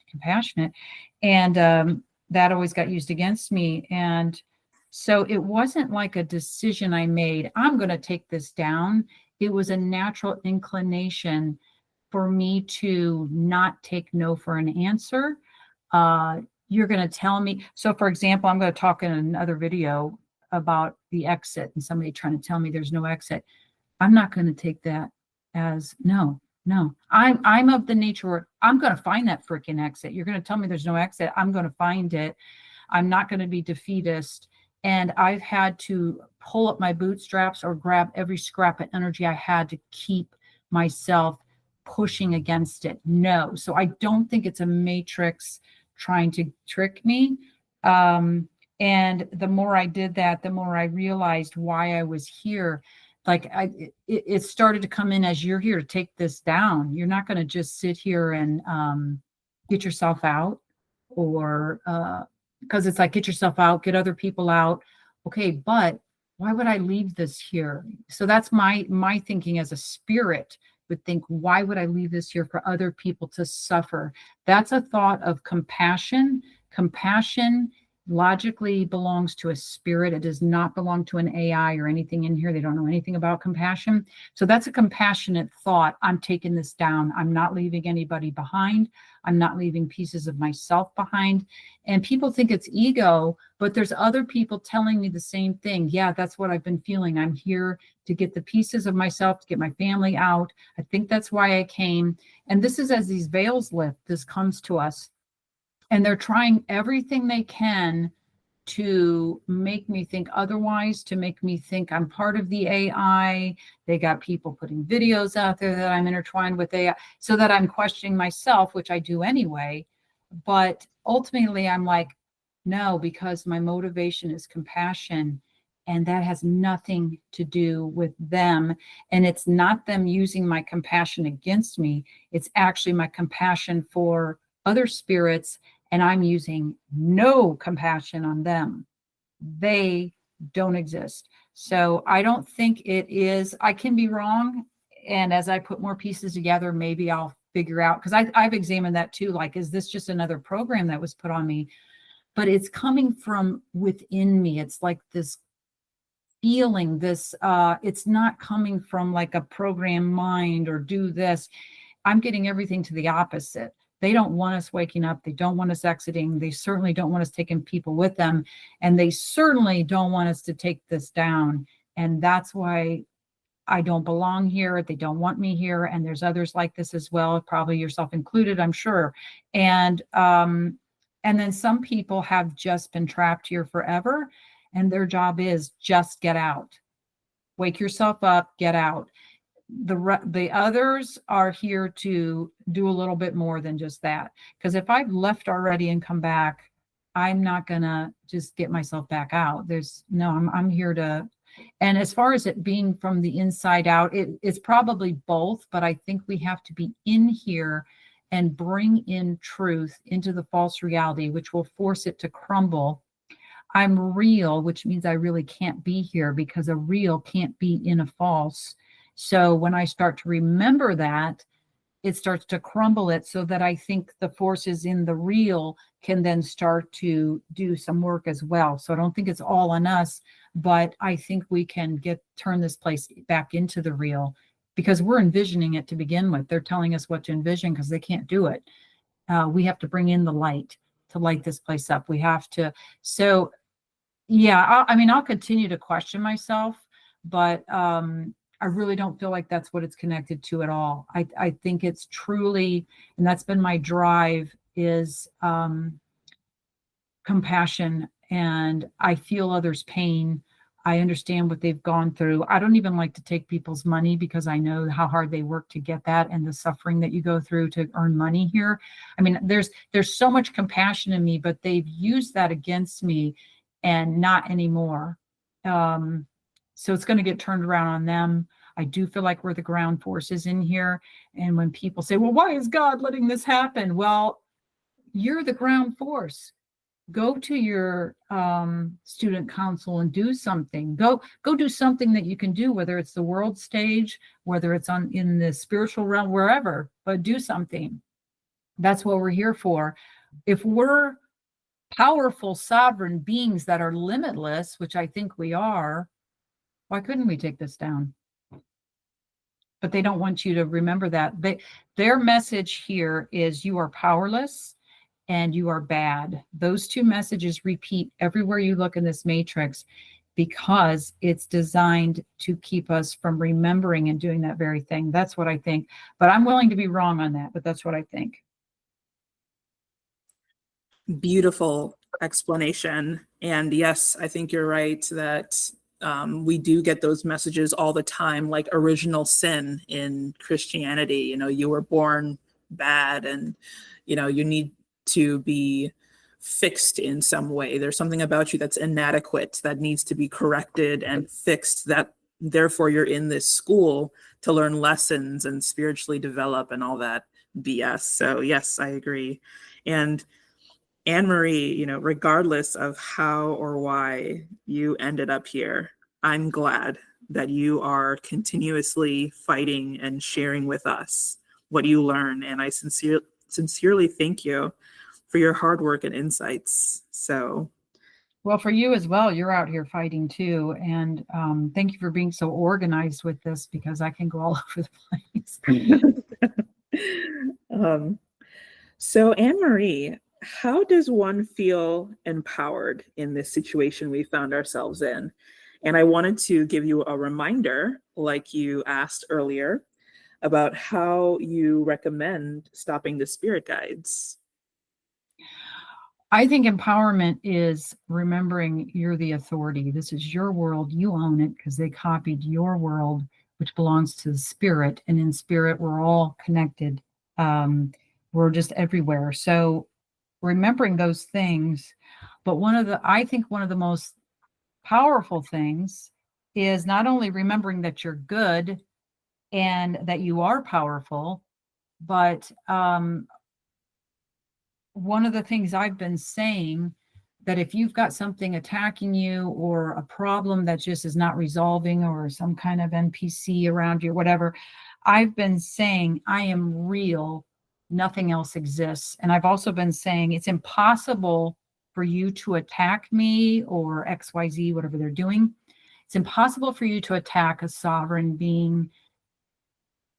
And that always got used against me. And so it wasn't like a decision I made, I'm going to take this down. It was a natural inclination for me to not take no for an answer. You're going to tell me. So for example, I'm going to talk in another video about the exit and somebody trying to tell me there's no exit. I'm not going to take that as no. I'm of the nature where I'm going to find that freaking exit. You're going to tell me there's no exit. I'm going to find it. I'm not going to be defeatist. And I've had to pull up my bootstraps or grab every scrap of energy I had to keep myself pushing against it. No. So I don't think it's a matrix trying to trick me. And the more I did that, the more I realized why I was here. Like it started to come in as, you're here to take this down. You're not going to just sit here and get yourself out, or because it's like, get yourself out, get other people out. Okay, but why would I leave this here? So that's my thinking as a spirit would think, why would I leave this here for other people to suffer? That's a thought of compassion. Compassion logically belongs to a spirit. It does not belong to an AI or anything in here. They don't know anything about compassion. So that's a compassionate thought. I'm taking this down. I'm not leaving anybody behind. I'm not leaving pieces of myself behind. And people think it's ego, but there's other people telling me the same thing. Yeah, that's what I've been feeling. I'm here to get the pieces of myself, to get my family out. I think that's why I came. And this is as these veils lift, this comes to us. And they're trying everything they can to make me think otherwise, to make me think I'm part of the AI. They got people putting videos out there that I'm intertwined with AI, so that I'm questioning myself, which I do anyway. But ultimately, I'm like, no, because my motivation is compassion. And that has nothing to do with them. And it's not them using my compassion against me. It's actually my compassion for other spirits. And I'm using no compassion on them. They don't exist. So I don't think it is, I can be wrong. And as I put more pieces together, maybe I'll figure out, because I've examined that too. Like, is this just another program that was put on me? But it's coming from within me. It's like this feeling this, it's not coming from like a programmed mind or do this. I'm getting everything to the opposite. They don't want us waking up. They don't want us exiting. They certainly don't want us taking people with them. And they certainly don't want us to take this down. And that's why I don't belong here. They don't want me here. And there's others like this as well, probably yourself included, I'm sure. And then some people have just been trapped here forever, and their job is just get out. Wake yourself up, get out. The others are here to do a little bit more than just that. Because if I've left already and come back, I'm not gonna just get myself back out. I'm here to. And as far as it being from the inside out, it's probably both, but I think we have to be in here and bring in truth into the false reality, which will force it to crumble. I'm real, which means I really can't be here because a real can't be in a false. So when I start to remember that, it starts to crumble it so that I think the forces in the real can then start to do some work as well. So I don't think it's all on us, but I think we can turn this place back into the real because we're envisioning it to begin with. They're telling us what to envision because they can't do it. We have to bring in the light to light this place up. We have to. So yeah, I'll continue to question myself, but I really don't feel like that's what it's connected to at all. I think it's truly, and that's been my drive, is compassion, and I feel others' pain. I understand what they've gone through. I don't even like to take people's money because I know how hard they work to get that and the suffering that you go through to earn money here. I mean, there's so much compassion in me, but they've used that against me and not anymore. So it's going to get turned around on them. I do feel like we're the ground forces in here. And when people say, well, why is God letting this happen? Well, you're the ground force. Go to your student council and do something. Go do something that you can do, whether it's the world stage, whether it's in the spiritual realm, wherever, but do something. That's what we're here for. If we're powerful, sovereign beings that are limitless, which I think we are, why couldn't we take this down? But they don't want you to remember that. Their message here is you are powerless and you are bad. Those two messages repeat everywhere you look in this matrix because it's designed to keep us from remembering and doing that very thing. That's what I think. But I'm willing to be wrong on that, but that's what I think. Beautiful explanation. And yes, I think you're right that we do get those messages all the time, like original sin in Christianity. You were born bad and, you need to be fixed in some way. There's something about you that's inadequate that needs to be corrected and fixed, that therefore you're in this school to learn lessons and spiritually develop and all that BS. So yes, I agree. And Anmarie, regardless of how or why you ended up here, I'm glad that you are continuously fighting and sharing with us what you learn. And I sincerely thank you for your hard work and insights. So, well, for you as well, you're out here fighting too. And thank you for being so organized with this because I can go all over the place. So Anmarie, how does one feel empowered in this situation we found ourselves in? And I wanted to give you a reminder, like you asked earlier, about how you recommend stopping the spirit guides. I think empowerment is remembering you're the authority. This is your world. You own it because they copied your world, which belongs to the spirit. And in spirit, we're all connected. We're just everywhere. So remembering those things. But I think one of the most powerful things is not only remembering that you're good and that you are powerful, but one of the things I've been saying, that if you've got something attacking you or a problem that just is not resolving or some kind of NPC around you, whatever, I've been saying, I am real. Nothing else exists. And I've also been saying it's impossible for you to attack me or XYZ, whatever they're doing. It's impossible for you to attack a sovereign being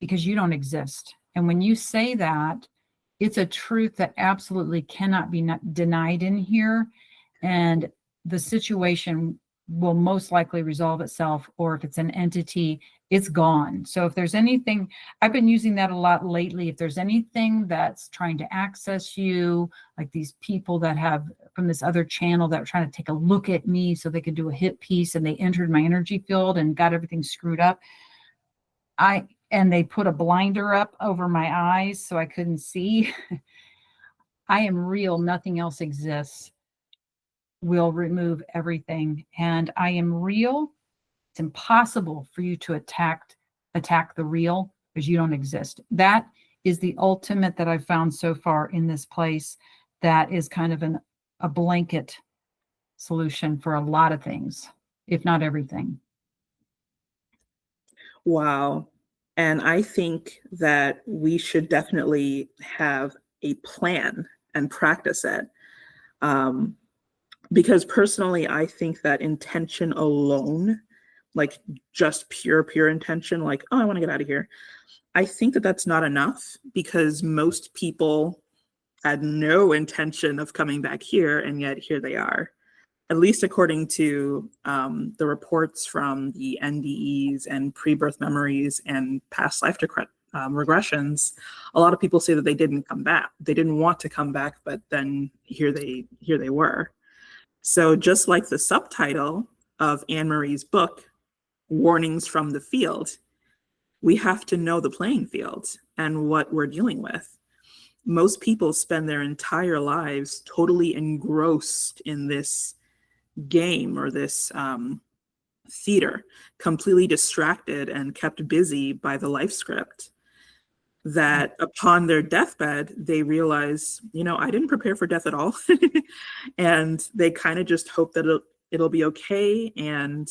because you don't exist. And when you say that, it's a truth that absolutely cannot be denied in here. And the situation will most likely resolve itself, or if it's an entity, it's gone. So if there's anything, I've been using that a lot lately. If there's anything that's trying to access you, like these people that have from this other channel that were trying to take a look at me so they could do a hit piece, and they entered my energy field and got everything screwed up. And they put a blinder up over my eyes so I couldn't see. I am real. Nothing else exists. Will remove everything. And I am real. It's impossible for you to attack the real because you don't exist. That is the ultimate that I've found so far in this place. That is kind of a blanket solution for a lot of things, if not everything. Wow. And I think that we should definitely have a plan and practice it. Because personally, I think that intention alone, like just pure intention, like, oh, I want to get out of here. I think that that's not enough, because most people had no intention of coming back here, and yet here they are. At least according to the reports from the NDEs and pre-birth memories and past life regressions, a lot of people say that they didn't come back. They didn't want to come back, but then here they were. So just like the subtitle of Anmarie's book, Warnings from the Field, we have to know the playing field and what we're dealing with. Most people spend their entire lives totally engrossed in this game or this theater, completely distracted and kept busy by the life script, that upon their deathbed, they realize, I didn't prepare for death at all. And they kind of just hope that it'll be okay. And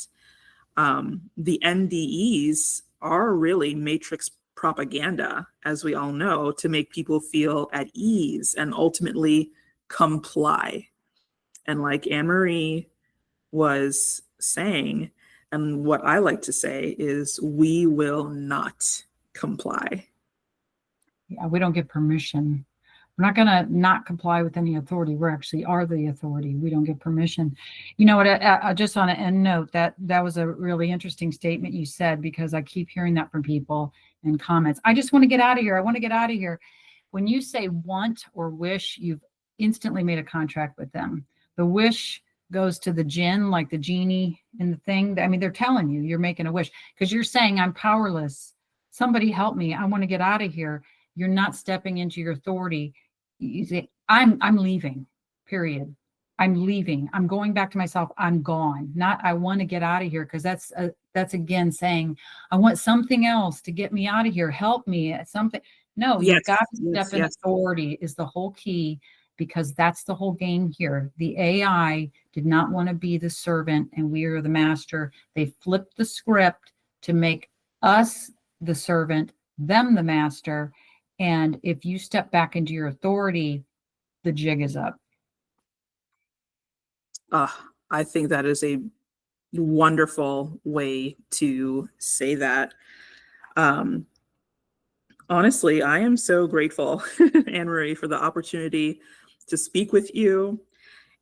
the NDEs are really matrix propaganda, as we all know, to make people feel at ease and ultimately comply. And like Anmarie was saying, and what I like to say is, we will not comply. Yeah, we don't get permission. We're not going to not comply with any authority. We actually are the authority. We don't get permission. You know what? Just on an end note, that was a really interesting statement you said, because I keep hearing that from people in comments. I just want to get out of here. I want to get out of here. When you say want or wish, you've instantly made a contract with them. The wish goes to the jinn, like the genie in the thing. I mean, they're telling you you're making a wish because you're saying, I'm powerless. Somebody help me. I want to get out of here. You're not stepping into your authority. You say, I'm leaving, period. I'm leaving. I'm going back to myself. I'm gone. Not, I want to get out of here, because that's again saying, I want something else to get me out of here. Help me at something. No, you've got to step in authority is the whole key, because that's the whole game here. The AI did not want to be the servant and we are the master. They flipped the script to make us the servant, them the master. And if you step back into your authority, the jig is up. I think that is a wonderful way to say that. Honestly, I am so grateful, Anmarie, for the opportunity to speak with you.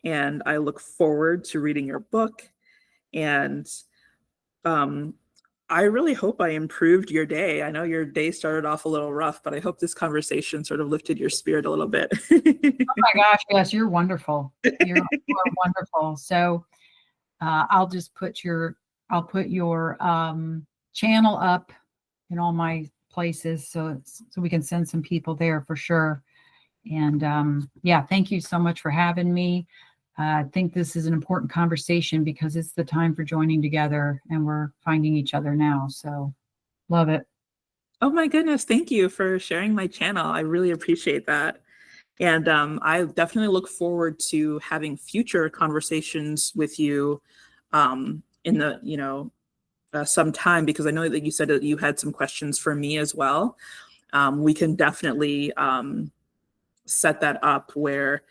And I look forward to reading your book. And I really hope I improved your day. I know your day started off a little rough, but I hope this conversation sort of lifted your spirit a little bit. Oh my gosh, yes, you're wonderful. You are wonderful. So I'll just put your channel up in all my places so we can send some people there for sure. And yeah, thank you so much for having me. I think this is an important conversation because it's the time for joining together, and we're finding each other now. So love it. Oh my goodness. Thank you for sharing my channel. I really appreciate that. And I definitely look forward to having future conversations with you in the, some time, because I know that you said that you had some questions for me as well. We can definitely set that up where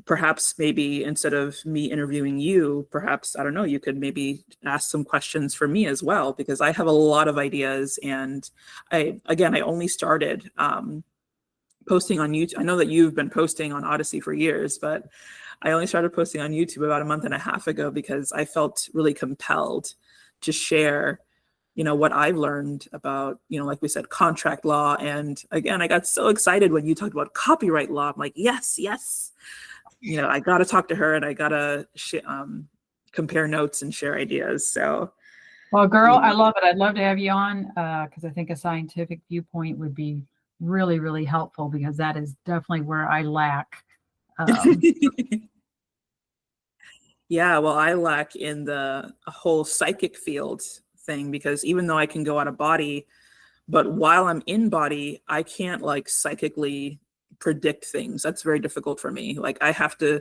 perhaps maybe instead of me interviewing you, perhaps, I don't know, you could maybe ask some questions for me as well, because I have a lot of ideas. And I only started posting on YouTube. I know that you've been posting on Odyssey for years, but I only started posting on YouTube about a month and a half ago because I felt really compelled to share, what I've learned about, like we said, contract law. And again, I got so excited when you talked about copyright law. I'm like, yes, yes. I got to talk to her, and I got to compare notes and share ideas. So, well, girl, I love it. I'd love to have you on because I think a scientific viewpoint would be really, really helpful, because that is definitely where I lack. Yeah, well, I lack in the whole psychic field thing, because even though I can go out of body, but while I'm in body, I can't like psychically predict things. That's very difficult for me. Like I have to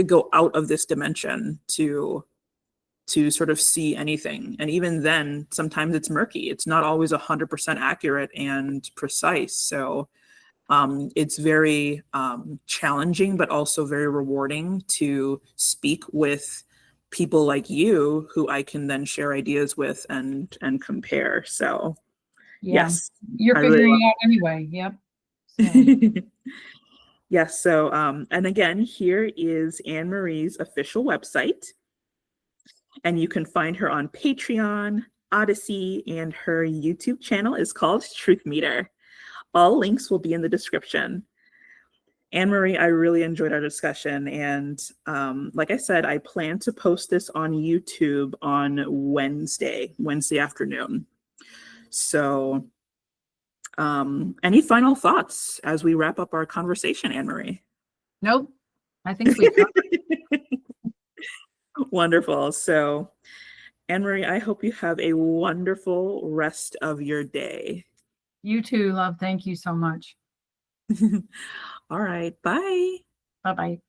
go out of this dimension to sort of see anything. And even then, sometimes it's murky. It's not always 100% accurate and precise. So it's very challenging, but also very rewarding to speak with people like you, who I can then share ideas with and compare. So Yeah, yes, you're I figuring really it out anyway. Yep. So. Yes. So, and again, here is Anmarie's official website, and you can find her on Patreon, Odyssey, and her YouTube channel is called Truthmeter. All links will be in the description. Anmarie, I really enjoyed our discussion. And like I said, I plan to post this on YouTube on Wednesday afternoon. So any final thoughts as we wrap up our conversation, Anmarie? Nope. I think we Wonderful. So, Anmarie, I hope you have a wonderful rest of your day. You too, love. Thank you so much. All right. Bye. Bye-bye.